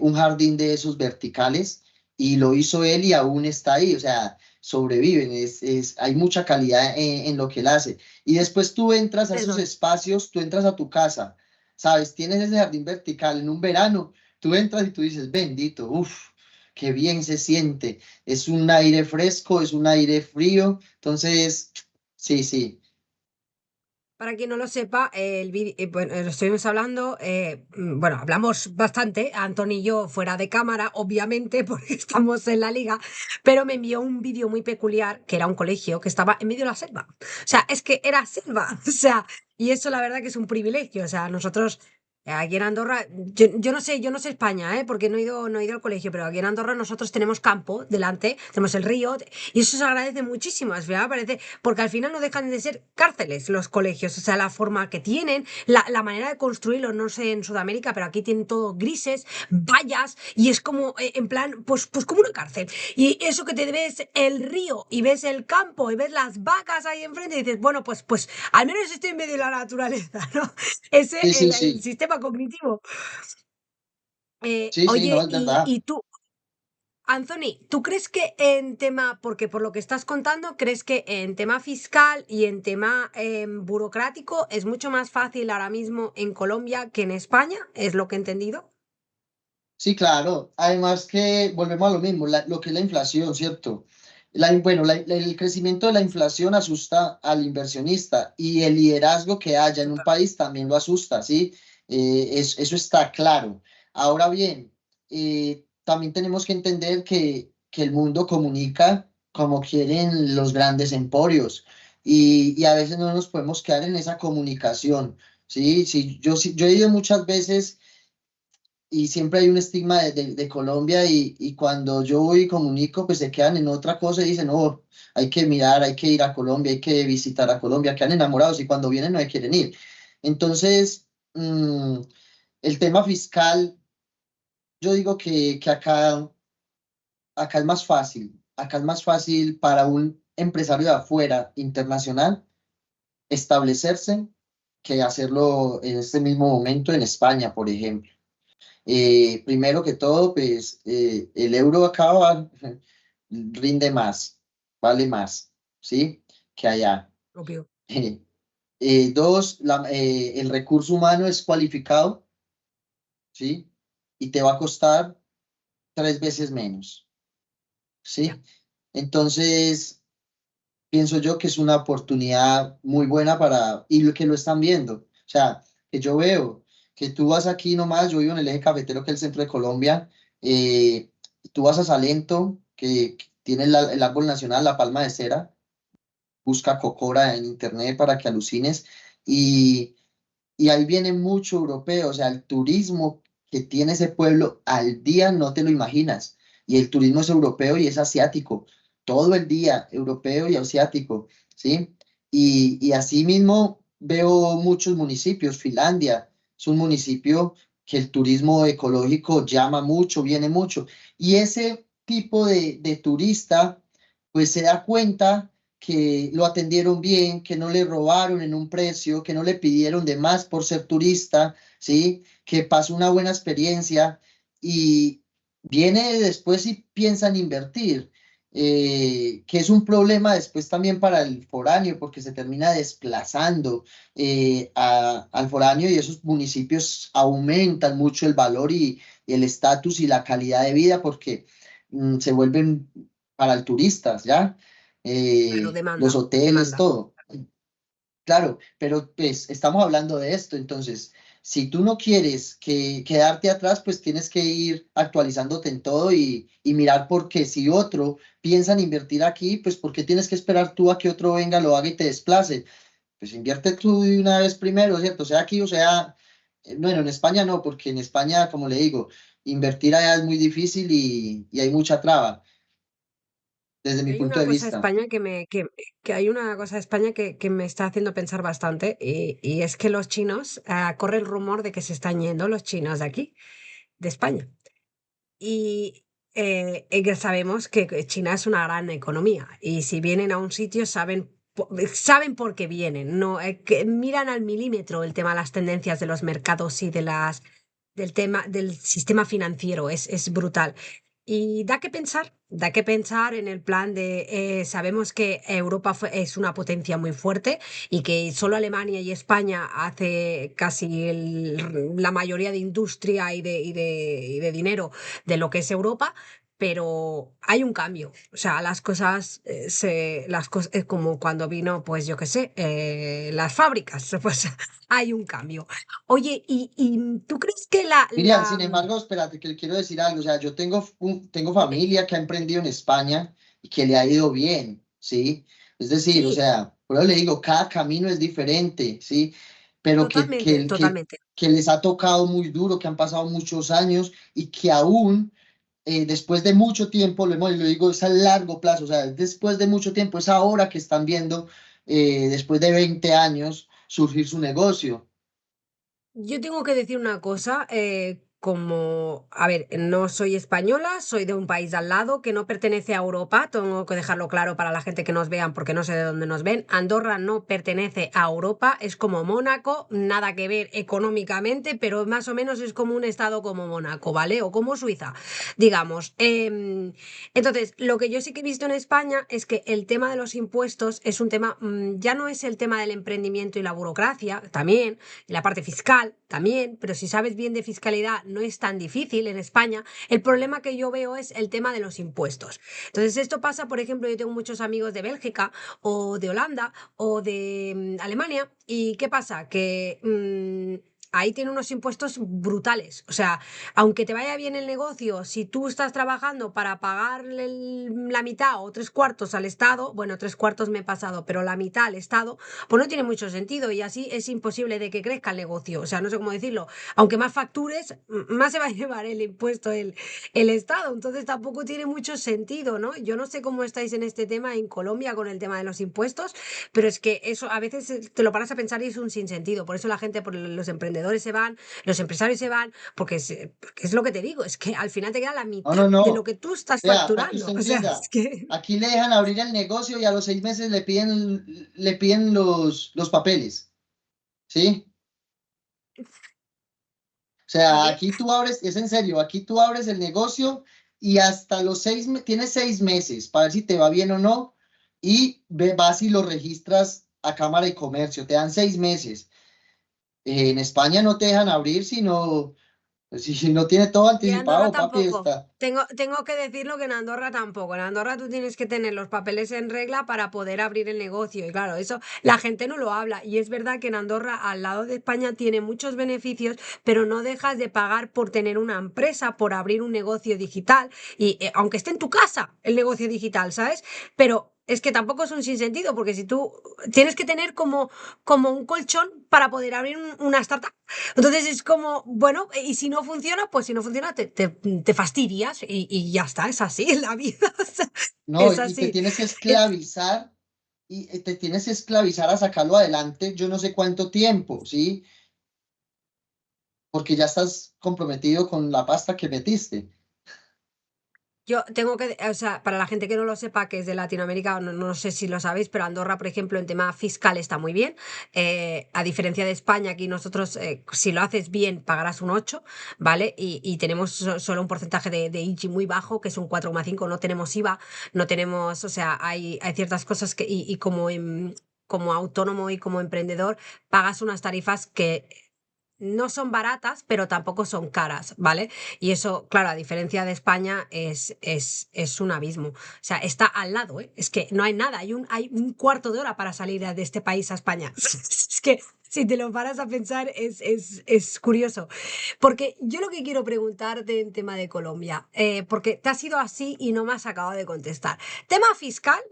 Speaker 2: un jardín de esos verticales, y lo hizo él y aún está ahí, o sea, sobreviven, hay mucha calidad en lo que él hace. Y después tú entras a esos
Speaker 1: Eso.
Speaker 2: espacios, tú entras a tu casa, ¿sabes? Tienes ese jardín vertical en un verano, tú entras y tú dices, bendito, uff, qué bien se siente, es un aire fresco, es un aire frío, entonces, sí, sí,
Speaker 1: Para quien no lo sepa, bueno, lo estuvimos hablando, bueno, hablamos bastante, Antonio y yo fuera de cámara, obviamente, porque estamos en la liga, pero me envió un vídeo muy peculiar, que era un colegio que estaba en medio de la selva. O sea, es que era selva, o sea, y eso la verdad que es un privilegio. O sea, nosotros aquí en Andorra, yo no sé España, porque no he ido al colegio, pero aquí en Andorra nosotros tenemos campo delante, tenemos el río, y eso se agradece muchísimo. Al final parece, porque al final no dejan de ser cárceles los colegios, o sea, la forma que tienen, la manera de construirlos, no sé en Sudamérica, pero aquí tienen todo grises, vallas, y es como, en plan, pues como una cárcel. Y eso que te ves el río y ves el campo y ves las vacas ahí enfrente y dices, bueno, pues al menos estoy en medio de la naturaleza, ¿no? Ese,
Speaker 2: sí, sí,
Speaker 1: el
Speaker 2: sí,
Speaker 1: sistema cognitivo.
Speaker 2: sí, sí, no,
Speaker 1: Oye,
Speaker 2: es verdad.
Speaker 1: y tú, Anthony, ¿tú crees que en tema, porque por lo que estás contando, crees que en tema fiscal y en tema burocrático es mucho más fácil ahora mismo en Colombia que en España? ¿Es lo que he entendido?
Speaker 2: Sí, claro. Además que volvemos a lo mismo, lo que es la inflación, ¿cierto? Bueno, el crecimiento de la inflación asusta al inversionista, y el liderazgo que haya en un
Speaker 1: Total.
Speaker 2: país también lo asusta, ¿sí? Eso está claro. Ahora bien, también tenemos que entender que el mundo comunica como quieren los grandes emporios, y a veces no nos podemos quedar en esa comunicación, ¿sí? Sí, yo he ido muchas veces, y siempre hay un estigma de Colombia, y cuando yo voy y comunico, pues se quedan en otra cosa y dicen, no, hay que mirar, hay que ir a Colombia, hay que visitar a Colombia, quedan enamorados y cuando vienen no quieren ir. Entonces, el tema fiscal, yo digo que acá es más fácil, acá es más fácil para un empresario de afuera, internacional, establecerse, que hacerlo en este mismo momento en España, por ejemplo. Primero que todo, pues el euro acá rinde más, vale más, ¿sí? Que allá.
Speaker 1: Obvio.
Speaker 2: Dos, el recurso humano es cualificado, ¿sí? Y te va a costar 3 veces menos,
Speaker 1: Ya.
Speaker 2: ¿sí? Entonces, pienso yo que es una oportunidad muy buena y lo que lo están viendo. O sea, que yo veo que tú vas aquí nomás, yo vivo en el eje cafetero, que es el centro de Colombia, eh, tú vas a Salento, que tiene el árbol nacional, la palma de cera, busca Cocora en internet para que alucines, y, y ahí viene mucho europeo, o sea, el turismo que tiene ese pueblo al día no te lo imaginas, y el turismo es europeo y es asiático, todo el día, europeo y asiático, ¿sí? Y así mismo veo muchos municipios, Finlandia es un municipio que el turismo ecológico llama mucho, viene mucho, y ese tipo de turista, pues se da cuenta que lo atendieron bien, que no le robaron en un precio, que no le pidieron de más por ser turista, ¿sí? Que pasó una buena experiencia y viene después y piensan invertir, que es un problema después también para el foráneo, porque se termina desplazando al foráneo y esos municipios aumentan mucho el valor y el estatus y la calidad de vida porque se vuelven para el turista, ¿ya?
Speaker 1: Claro,
Speaker 2: Los
Speaker 1: demanda,
Speaker 2: hoteles,
Speaker 1: demanda.
Speaker 2: todo. Claro, pero pues estamos hablando de esto, entonces, si tú no quieres quedarte atrás, pues tienes que ir actualizándote en todo y mirar porque si otro piensa en invertir aquí, pues ¿por qué tienes que esperar tú a que otro venga, lo haga y te desplace? Pues invierte tú de una vez primero, ¿cierto? Sea aquí o sea, bueno, en España no, porque en España, como le digo, invertir allá es muy difícil y hay mucha traba, desde mi
Speaker 1: Hay
Speaker 2: punto
Speaker 1: una
Speaker 2: de
Speaker 1: cosa de
Speaker 2: vista.
Speaker 1: España que hay una cosa de España que me está haciendo pensar bastante y es que los chinos, corre el rumor de que se están yendo los chinos de aquí, de España. Y que sabemos que China es una gran economía y si vienen a un sitio saben por qué vienen, no que miran al milímetro el tema de las tendencias de los mercados y del tema del sistema financiero, es brutal. Y da que pensar en el plan de, sabemos que Europa es una potencia muy fuerte y que solo Alemania y España hace casi la mayoría de industria y de dinero de lo que es Europa, pero hay un cambio. O sea, las cosas, las cosas, es como cuando vino, pues yo qué sé, las fábricas, pues hay un cambio. Oye, ¿y tú crees que
Speaker 2: Miriam, sin embargo, espérate, que le quiero decir algo. O sea, yo tengo
Speaker 1: dime,
Speaker 2: familia que ha emprendido en España y que le ha ido bien, ¿sí? Es decir, o
Speaker 1: sí,
Speaker 2: sea, por eso le digo, cada camino es diferente, ¿sí? Pero
Speaker 1: totalmente, totalmente.
Speaker 2: que les ha tocado muy duro, que han pasado muchos años y que aún, después de mucho tiempo, lo digo, es a largo plazo, o sea, después de mucho tiempo, es ahora que están viendo, después de 20 años, surgir su negocio.
Speaker 1: Yo tengo que decir una cosa, como, a ver, no soy española, soy de un país de al lado que no pertenece a Europa, tengo que dejarlo claro para la gente que nos vean porque no sé de dónde nos ven. Andorra no pertenece a Europa, es como Mónaco, nada que ver económicamente, pero más o menos es como un estado como Mónaco, ¿vale? O como Suiza, digamos. Entonces, lo que yo sí que he visto en España es que el tema de los impuestos es un tema, ya no es el tema del emprendimiento y la burocracia, también y la parte fiscal también, pero si sabes bien de fiscalidad no es tan difícil en España. El problema que yo veo es el tema de los impuestos. Entonces esto pasa, por ejemplo, yo tengo muchos amigos de Bélgica o de Holanda o de Alemania y ¿qué pasa? Que ahí tienen unos impuestos brutales. O sea, aunque te vaya bien el negocio, si tú estás trabajando para pagarle la mitad o tres cuartos al Estado, bueno, tres cuartos me he pasado, pero la mitad al Estado, pues no tiene mucho sentido y así es imposible de que crezca el negocio. O sea, no sé cómo decirlo. Aunque más factures, más se va a llevar el impuesto el Estado. Entonces tampoco tiene mucho sentido, ¿no? Yo no sé cómo estáis en este tema en Colombia con el tema de los impuestos, pero es que eso a veces te lo paras a pensar y es un sinsentido. Por eso la gente, por los emprendedores se van, los empresarios se van, porque es lo que te digo, es que al final te queda la
Speaker 2: No,
Speaker 1: mitad
Speaker 2: no,
Speaker 1: de lo
Speaker 2: no.
Speaker 1: que tú estás
Speaker 2: Vea, para que usted
Speaker 1: facturando. O sea, es
Speaker 2: entienda,
Speaker 1: que...
Speaker 2: aquí le dejan abrir el negocio y a los 6 meses le piden los papeles, ¿sí? O sea,
Speaker 1: ¿Sí?
Speaker 2: aquí tú abres, es en serio, aquí tú abres el negocio y hasta los tienes 6 meses para ver si te va bien o no y vas y lo registras a Cámara de Comercio, te dan 6 meses. En España no te dejan abrir si no tiene todo
Speaker 1: Y en Andorra
Speaker 2: anticipado, papi,
Speaker 1: tampoco.
Speaker 2: está.
Speaker 1: Tengo que decirlo que en Andorra tampoco. En Andorra tú tienes que tener los papeles en regla para poder abrir el negocio. Y claro, eso la gente no lo habla. Y es verdad que en Andorra, al lado de España, tiene muchos beneficios, pero no dejas de pagar por tener una empresa, por abrir un negocio digital. Y aunque esté en tu casa el negocio digital, ¿sabes? Pero es que tampoco es un sinsentido, porque si tú tienes que tener como un colchón para poder abrir una startup. Entonces es como, bueno, y si no funciona, pues si no funciona, te fastidias y ya está, es así en la vida, o sea,
Speaker 2: No,
Speaker 1: es
Speaker 2: y te
Speaker 1: así.
Speaker 2: tienes que
Speaker 1: Es-
Speaker 2: esclavizar, y te tienes que esclavizar a sacarlo adelante, yo no sé cuánto tiempo, ¿sí? Porque ya estás comprometido con la pasta que metiste.
Speaker 1: Yo tengo que, o sea, para la gente que no lo sepa, que es de Latinoamérica, no sé si lo sabéis, pero Andorra, por ejemplo, en tema fiscal está muy bien. A diferencia de España, aquí nosotros, si lo haces bien, pagarás un 8, ¿vale? Y tenemos solo un porcentaje de IGI muy bajo, que es un 4,5. No tenemos IVA, no tenemos, o sea, hay ciertas cosas que, y como autónomo y como emprendedor, pagas unas tarifas que no son baratas, pero tampoco son caras, ¿vale? Y eso, claro, a diferencia de España, es un abismo. O sea, está al lado, ¿eh? Es que no hay nada, hay un cuarto de hora para salir de este país a España. Es que si te lo paras a pensar, es curioso. Porque yo lo que quiero preguntarte en tema de Colombia, porque te has ido así y no me has acabado de contestar. Tema fiscal,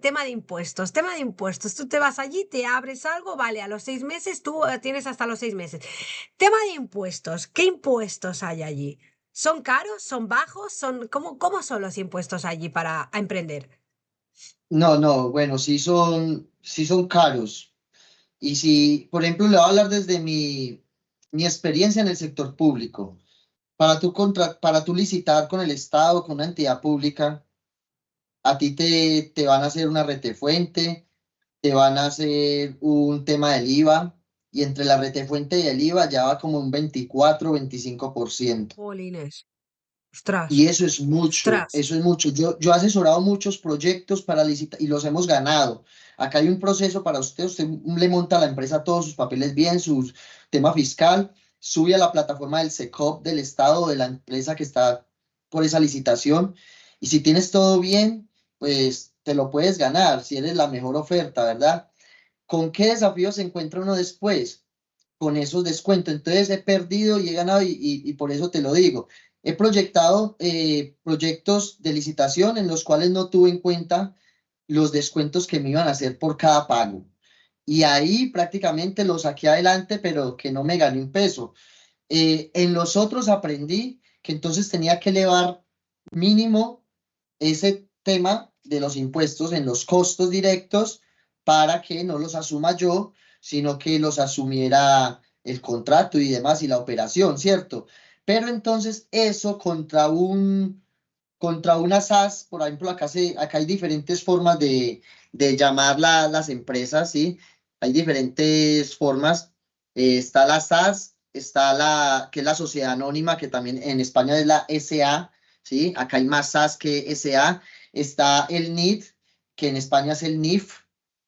Speaker 1: tema de impuestos, tema de impuestos. Tú te vas allí, te abres algo, vale, a los 6 meses, tú tienes hasta los 6 meses. Tema de impuestos, ¿qué impuestos hay allí? ¿Son caros? ¿Son bajos? ¿Cómo son los impuestos allí para a emprender?
Speaker 2: No, no, bueno, sí son caros. Y si, por ejemplo, le voy a hablar desde mi experiencia en el sector público. Para tú licitar con el Estado, con una entidad pública, a ti te van a hacer una retefuente, te van a hacer un tema del IVA, y entre la retefuente y el IVA ya va como un 24-25%.
Speaker 1: Jolines. Ostras,
Speaker 2: Y eso es mucho,
Speaker 1: ostras.
Speaker 2: eso es mucho. Yo he asesorado muchos proyectos para licitar y los hemos ganado. Acá hay un proceso para usted le monta a la empresa todos sus papeles bien, su tema fiscal, sube a la plataforma del SECOP del Estado, de la empresa que está por esa licitación, y si tienes todo bien, pues te lo puedes ganar, si eres la mejor oferta, ¿verdad? ¿Con qué desafíos se encuentra uno después? Con esos descuentos. Entonces he perdido y he ganado, y por eso te lo digo. He proyectado proyectos de licitación en los cuales no tuve en cuenta los descuentos que me iban a hacer por cada pago. Y ahí prácticamente lo saqué adelante, pero que no me gané un peso. En los otros aprendí que entonces tenía que elevar mínimo ese tema de los impuestos en los costos directos para que no los asuma yo, sino que los asumiera el contrato y demás y la operación, ¿cierto? Pero entonces eso contra una SAS, por ejemplo, acá hay diferentes formas de llamar las empresas, ¿sí? Hay diferentes formas. Está la SAS, está que es la sociedad anónima, que también en España es la SA, ¿sí? Acá hay más SAS que SA. Está el NID, que en España es el NIF,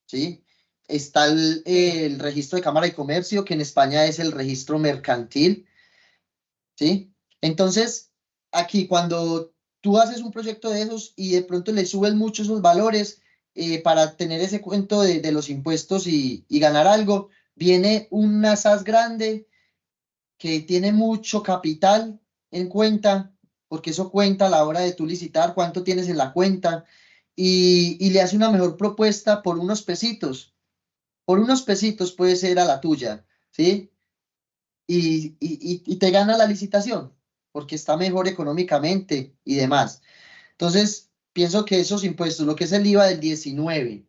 Speaker 2: ¿sí? Está el,
Speaker 1: Sí.
Speaker 2: el registro de Cámara de Comercio, que en España es el registro mercantil, ¿sí? Entonces, aquí cuando tú haces un proyecto de esos y de pronto le subes mucho esos valores, para tener ese cuento de los impuestos y ganar algo, viene una SAS grande que tiene mucho capital en cuenta, porque eso cuenta a la hora de tú licitar cuánto tienes en la cuenta, y le hace una mejor propuesta por unos pesitos puede ser a la tuya, ¿sí? Y te gana la licitación, porque está mejor económicamente y demás. Entonces, pienso que esos impuestos, lo que es el IVA del 19,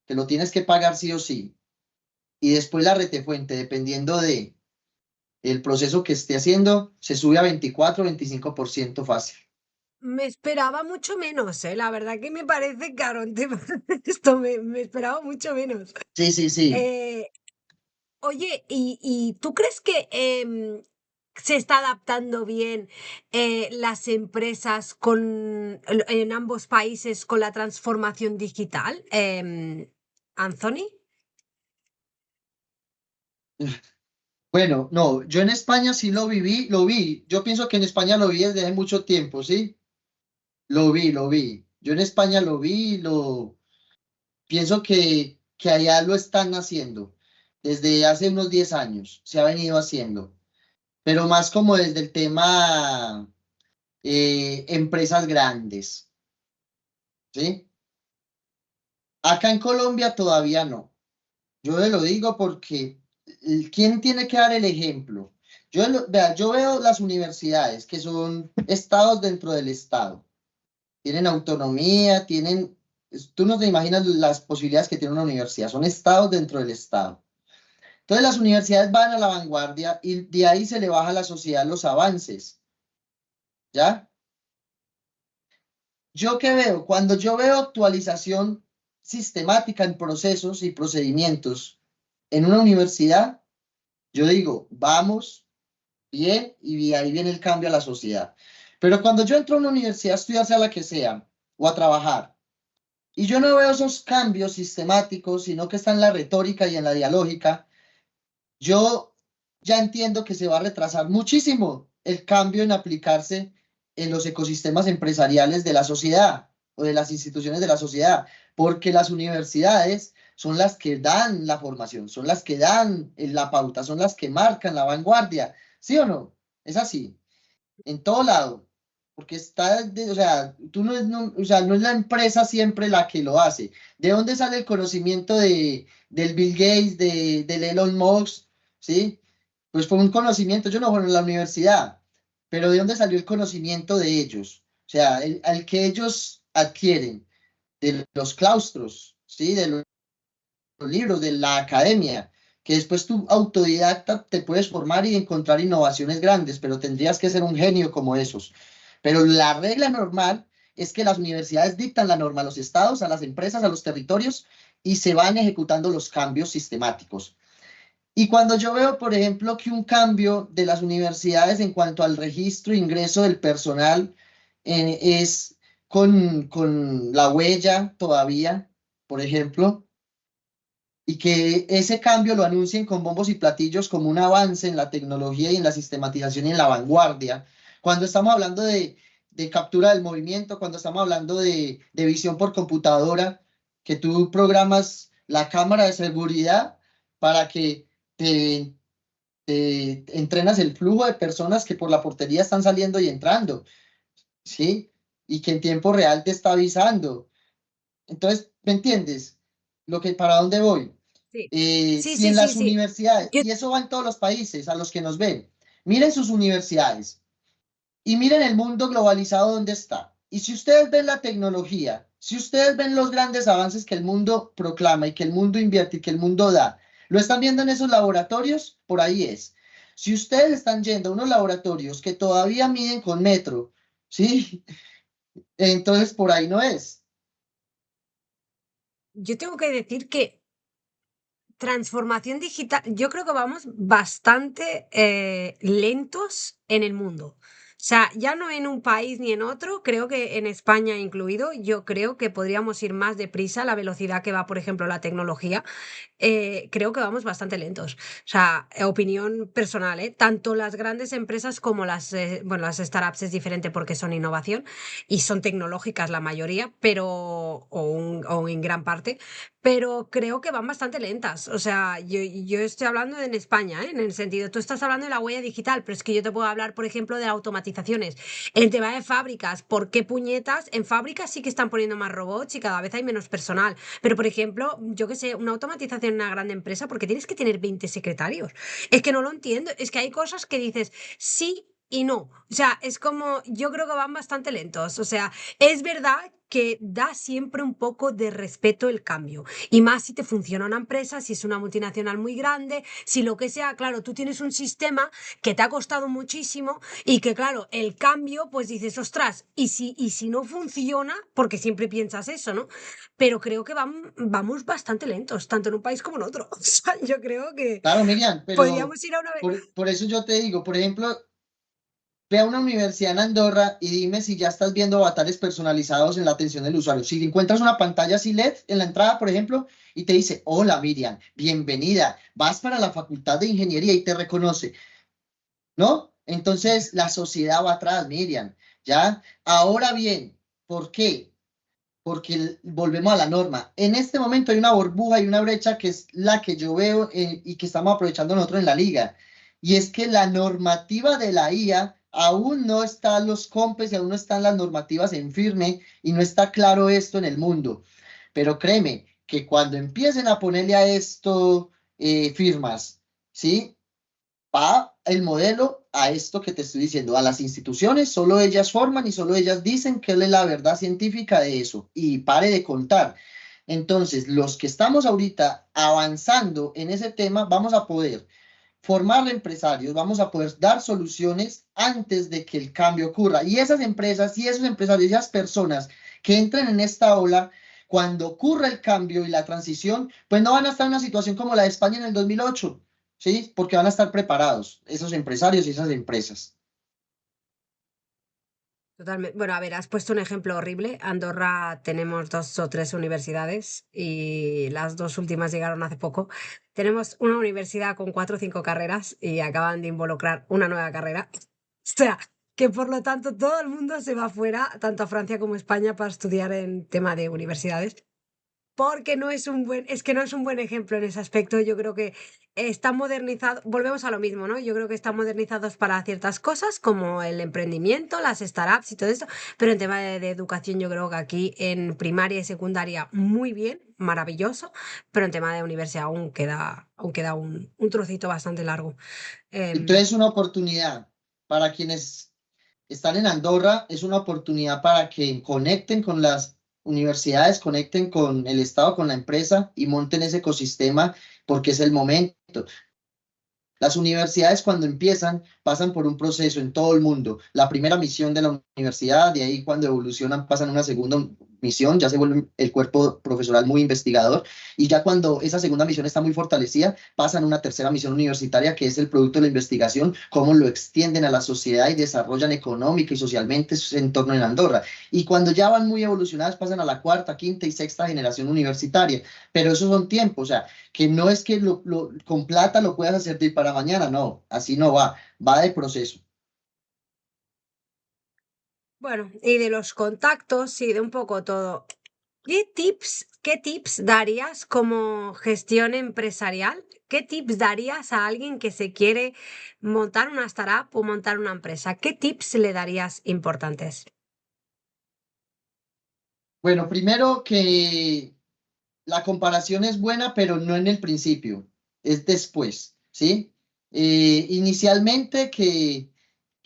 Speaker 2: que lo tienes que pagar sí o sí, y después la retefuente, dependiendo de el proceso que esté haciendo, se sube a 24-25% fácil.
Speaker 1: Me esperaba mucho menos, ¿eh? La verdad que me parece caro en tema de esto, me esperaba mucho menos.
Speaker 2: Sí, sí, sí.
Speaker 1: Eh, Oye, ¿y tú crees que se está adaptando bien las empresas en ambos países con la transformación digital? Anthony.
Speaker 2: Bueno, no, yo en España sí lo viví, lo vi. Yo pienso que en España lo vi desde hace mucho tiempo, ¿sí? Lo vi, lo vi. Yo en España lo vi, lo pienso que allá lo están haciendo. Desde hace unos 10 años se ha venido haciendo, pero más como desde el tema empresas grandes, ¿sí? Acá en Colombia todavía no. Yo le lo digo porque ¿quién tiene que dar el ejemplo? Vea, yo veo las universidades que son estados dentro del estado. Tienen autonomía, tienen... Tú no te imaginas las posibilidades que tiene una universidad. Son estados dentro del estado. Entonces las universidades van a la vanguardia y de ahí se le baja a la sociedad los avances. ¿Ya? ¿Yo qué veo? Cuando yo veo actualización sistemática en procesos y procedimientos en una universidad, yo digo, vamos bien y de ahí viene el cambio a la sociedad. Pero cuando yo entro a una universidad a estudiar, sea la que sea, o a trabajar, y yo no veo esos cambios sistemáticos, sino que está en la retórica y en la dialógica, yo ya entiendo que se va a retrasar muchísimo el cambio en aplicarse en los ecosistemas empresariales de la sociedad o de las instituciones de la sociedad, porque las universidades son las que dan la formación, son las que dan la pauta, son las que marcan la vanguardia, ¿sí o no? Es así en todo lado, porque está, o sea, tú no es, o sea, no es la empresa siempre la que lo hace. ¿De dónde sale el conocimiento del Bill Gates, del Elon Musk? ¿Sí? Pues fue un conocimiento, yo no fui en la universidad, pero ¿de dónde salió el conocimiento de ellos? O sea, al que ellos adquieren de los claustros, ¿sí? De los libros, de la academia, que después tú autodidacta te puedes formar y encontrar innovaciones grandes, pero tendrías que ser un genio como esos. Pero la regla normal es que las universidades dictan la norma a los estados, a las empresas, a los territorios y se van ejecutando los cambios sistemáticos. Y cuando yo veo, por ejemplo, que un cambio de las universidades en cuanto al registro e ingreso del personal es con la huella todavía, por ejemplo, y que ese cambio lo anuncien con bombos y platillos como un avance en la tecnología y en la sistematización y en la vanguardia. Cuando estamos hablando de captura del movimiento, cuando estamos hablando de visión por computadora, que tú programas la cámara de seguridad para que te, te entrenas el flujo de personas que por la portería están saliendo y entrando, ¿sí? Y que en tiempo real te está avisando. Entonces, ¿me entiendes? ¿Para dónde voy?
Speaker 1: Sí, sí,
Speaker 2: Si
Speaker 1: sí,
Speaker 2: en
Speaker 1: sí,
Speaker 2: las
Speaker 1: sí.
Speaker 2: universidades,
Speaker 1: Yo,
Speaker 2: y eso va en todos los países a los que nos ven, miren sus universidades y miren el mundo globalizado donde está. Y si ustedes ven la tecnología, si ustedes ven los grandes avances que el mundo proclama y que el mundo invierte y que el mundo da, ¿lo están viendo en esos laboratorios? Por ahí es. Si ustedes están yendo a unos laboratorios que todavía miden con metro, ¿sí? Entonces por ahí no es.
Speaker 1: yo tengo que decir que transformación digital, yo creo que vamos bastante lentos en el mundo. O sea, ya no en un país ni en otro, creo que en España incluido, yo creo que podríamos ir más deprisa a la velocidad que va, por ejemplo, la tecnología. Creo que vamos bastante lentos. O sea, opinión personal, ¿eh? Tanto las grandes empresas como bueno, las startups es diferente porque son innovación y son tecnológicas la mayoría, pero, o en gran parte, pero creo que van bastante lentas. O sea, yo estoy hablando en España, ¿eh? En el sentido, tú estás hablando de la huella digital, pero es que yo te puedo hablar, por ejemplo, de automatizaciones. El tema de fábricas, ¿por qué puñetas? En fábricas sí que están poniendo más robots y cada vez hay menos personal. Pero, por ejemplo, yo qué sé, una automatización en una gran empresa, porque tienes que tener 20 secretarios. Es que no lo entiendo. Es que hay cosas que dices sí y no. O sea, es como, yo creo que van bastante lentos. O sea, es verdad que da siempre un poco de respeto el cambio. Y más si te funciona una empresa, si es una multinacional muy grande, si lo que sea, claro, tú tienes un sistema que te ha costado muchísimo y que, claro, el cambio, pues dices, ostras, y si no funciona, porque siempre piensas eso, ¿no? Pero creo que vamos bastante lentos, tanto en un país como en otro. O sea, yo creo que
Speaker 2: Claro, Miriam, pero
Speaker 1: podríamos ir a una vez.
Speaker 2: por eso yo te digo, por ejemplo, ve a una universidad en Andorra y dime si ya estás viendo avatares personalizados en la atención del usuario. Si encuentras una pantalla así LED en la entrada, por ejemplo, y te dice, hola Miriam, bienvenida, vas para la Facultad de Ingeniería y te reconoce, ¿no? Entonces la sociedad va atrás, Miriam, ¿ya? Ahora bien, ¿por qué? Porque volvemos a la norma. En este momento hay una burbuja y una brecha que es la que yo veo y que estamos aprovechando nosotros en la liga. Y es que la normativa de la IA aún no están los compes y aún no están las normativas en firme y no está claro esto en el mundo. Pero créeme que cuando empiecen a ponerle a esto firmas, ¿sí? Va el modelo a esto que te estoy diciendo, a las instituciones, solo ellas forman y solo ellas dicen qué es la verdad científica de eso y pare de contar. Entonces, los que estamos ahorita avanzando en ese tema, vamos a poder formar empresarios, vamos a poder dar soluciones antes de que el cambio ocurra. Y esas empresas y esos empresarios y esas personas que entren en esta ola, cuando ocurra el cambio y la transición, pues no van a estar en una situación como la de España en el 2008, ¿sí? Porque van a estar preparados esos empresarios y esas empresas.
Speaker 1: Totalmente. Bueno, a ver, has puesto un ejemplo horrible. Andorra tenemos 2 o 3 universidades y las 2 últimas llegaron hace poco. Tenemos una universidad con 4 o 5 carreras y acaban de involucrar una nueva carrera. O sea, que por lo tanto todo el mundo se va fuera, tanto a Francia como a España, para estudiar en tema de universidades. Porque no es un buen, es que no es un buen ejemplo en ese aspecto. Yo creo que están modernizados, volvemos a lo mismo, ¿no? Yo creo que están modernizados para ciertas cosas, como el emprendimiento, las startups y todo esto, pero en tema de educación yo creo que aquí en primaria y secundaria muy bien, maravilloso, pero en tema de universidad aún queda un trocito bastante largo. Em,
Speaker 2: Entonces, una oportunidad para quienes están en Andorra, es una oportunidad para que conecten con las universidades, conecten con el Estado, con la empresa y monten ese ecosistema porque es el momento. Las universidades cuando empiezan pasan por un proceso en todo el mundo. La primera misión de la universidad, de ahí cuando evolucionan pasan a una segunda misión, ya se vuelve el cuerpo profesoral muy investigador y ya cuando esa segunda misión está muy fortalecida, pasan a una tercera misión universitaria que es el producto de la investigación, cómo lo extienden a la sociedad y desarrollan económica y socialmente su entorno en Andorra. Y cuando ya van muy evolucionadas pasan a la cuarta, quinta y sexta generación universitaria. Pero esos son tiempos, o sea, que no es que con plata lo puedas hacer de hoy para mañana, no, así no va, va de proceso.
Speaker 1: bueno, y de los contactos, sí, de un poco todo. ¿Qué tips darías como gestión empresarial? ¿Qué tips darías a alguien que se quiere montar una startup o montar una empresa? ¿Qué tips le darías importantes?
Speaker 2: Bueno, primero que la comparación es buena, pero no en el principio, es después, ¿sí? Inicialmente que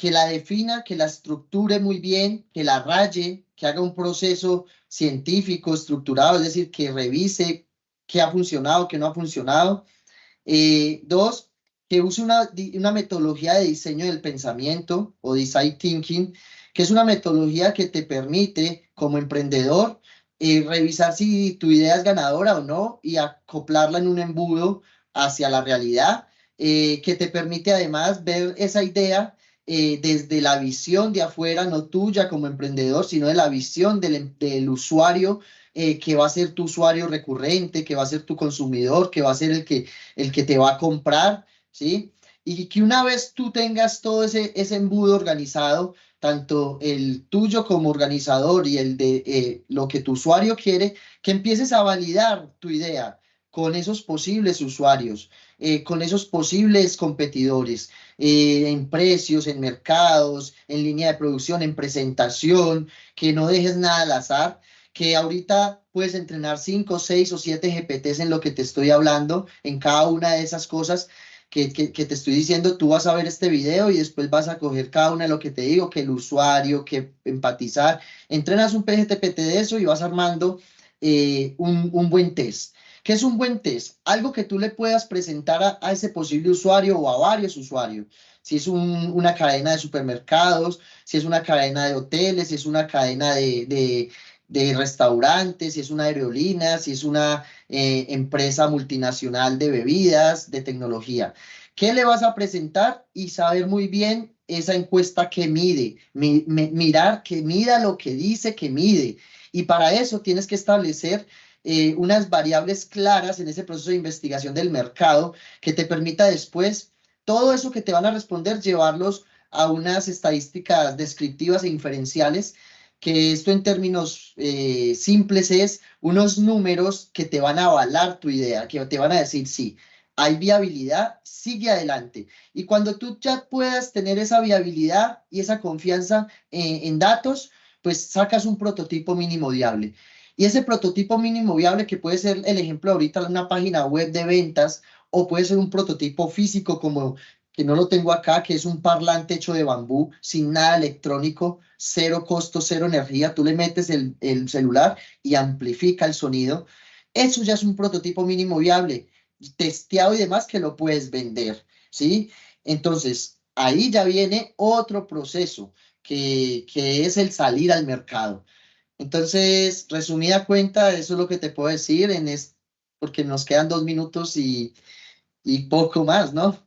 Speaker 2: la defina, que la estructure muy bien, que la raye, que haga un proceso científico, estructurado, es decir, que revise qué ha funcionado, qué no ha funcionado. Dos, que use una metodología de diseño del pensamiento o design thinking, que es una metodología que te permite como emprendedor revisar si tu idea es ganadora o no y acoplarla en un embudo hacia la realidad, que te permite además ver esa idea desde la visión de afuera, no tuya como emprendedor, sino de la visión del usuario, que va a ser tu usuario recurrente, que va a ser tu consumidor, que va a ser el que te va a comprar, ¿sí? Y que una vez tú tengas todo ese embudo organizado, tanto el tuyo como organizador y el de lo que tu usuario quiere, que empieces a validar tu idea con esos posibles usuarios, con esos posibles competidores, en precios, en mercados, en línea de producción, en presentación, que no dejes nada al azar, que ahorita puedes entrenar 5, 6 o 7 GPTs en lo que te estoy hablando, en cada una de esas cosas que te estoy diciendo. Tú vas a ver este video y después vas a coger cada una de lo que te digo, que el usuario, que empatizar. Entrenas un PGTPT de eso y vas armando un buen test. ¿Qué es un buen test? Algo que tú le puedas presentar a ese posible usuario o a varios usuarios. Si es una cadena de supermercados, si es una cadena de hoteles, si es una cadena de restaurantes, si es una aerolínea, si es una empresa multinacional de bebidas, de tecnología. ¿Qué le vas a presentar? Y saber muy bien esa encuesta que mide, mirar que mida lo que dice que mide. Y para eso tienes que establecer unas variables claras en ese proceso de investigación del mercado que te permita después todo eso que te van a responder, llevarlos a unas estadísticas descriptivas e inferenciales, que esto en términos simples es unos números que te van a avalar tu idea, que te van a decir, sí, hay viabilidad, sigue adelante. Y cuando tú ya puedas tener esa viabilidad y esa confianza en datos, pues sacas un prototipo mínimo viable. Y ese prototipo mínimo viable, que puede ser el ejemplo ahorita de una página web de ventas, o puede ser un prototipo físico como que no lo tengo acá, que es un parlante hecho de bambú, sin nada electrónico, cero costo, cero energía. Tú le metes el celular y amplifica el sonido. Eso ya es un prototipo mínimo viable, testeado y demás, que lo puedes vender, ¿sí? Entonces, ahí ya viene otro proceso, que es el salir al mercado. Entonces, resumida cuenta, eso es lo que te puedo decir porque nos quedan 2 minutos y poco más, ¿no?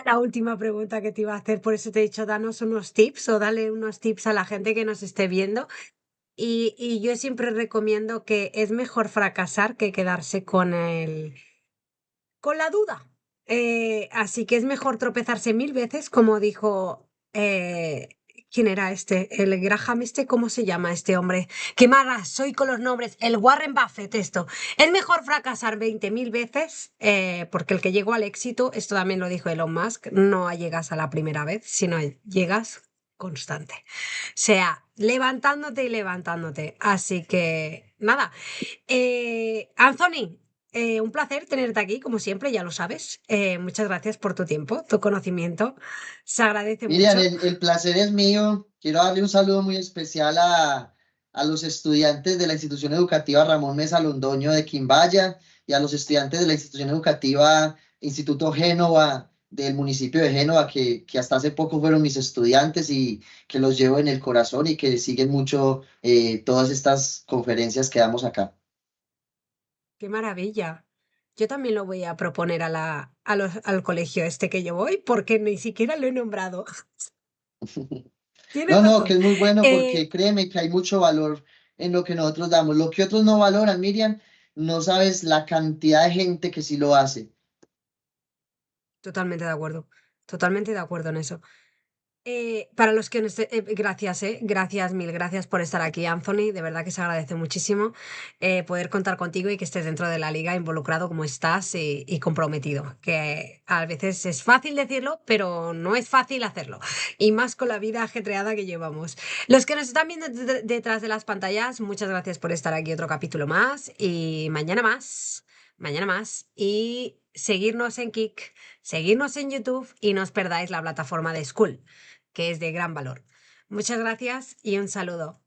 Speaker 1: La última pregunta que te iba a hacer, por eso te he dicho, danos unos tips o dale unos tips a la gente que nos esté viendo. Y yo siempre recomiendo que es mejor fracasar que quedarse con la duda. Así que es mejor tropezarse 1000 veces, como dijo, ¿quién era este? El Graham, este, ¿cómo se llama este hombre? Qué mala soy con los nombres. El Warren Buffett, esto. Es mejor fracasar 20.000 veces, porque el que llegó al éxito, esto también lo dijo Elon Musk, no llegas a la primera vez, sino llegas constante. O sea, levantándote y levantándote. Así que, nada. Anthony, un placer tenerte aquí, como siempre, ya lo sabes. Muchas gracias por tu tiempo, tu conocimiento. Se agradece
Speaker 2: Miriam,
Speaker 1: mucho.
Speaker 2: el placer es mío. Quiero darle un saludo muy especial a los estudiantes de la institución educativa Ramón Mesa Londoño de Quimbaya y a los estudiantes de la institución educativa Instituto Génova del municipio de Génova, que hasta hace poco fueron mis estudiantes y que los llevo en el corazón y que siguen mucho todas estas conferencias que damos acá.
Speaker 1: Qué maravilla. Yo también lo voy a proponer al colegio este que yo voy, porque ni siquiera lo he nombrado. Tienes
Speaker 2: No, no, que
Speaker 1: razón.
Speaker 2: es muy bueno
Speaker 1: Eh,
Speaker 2: porque créeme que hay mucho valor en lo que nosotros damos. Lo que otros no valoran, Miriam, no sabes la cantidad de gente que sí lo hace.
Speaker 1: Totalmente de acuerdo. Totalmente de acuerdo en eso. Para los que nos... gracias, gracias, mil gracias por estar aquí, Anthony. De verdad que se agradece muchísimo poder contar contigo y que estés dentro de la liga, involucrado como estás y comprometido. Que a veces es fácil decirlo, pero no es fácil hacerlo. Y más con la vida ajetreada que llevamos. Los que nos están viendo detrás de las pantallas, muchas gracias por estar aquí otro capítulo más. Y mañana más, mañana más. Y seguirnos en Kik, seguirnos en YouTube y no os perdáis la plataforma de School, que es de gran valor. Muchas gracias y un saludo.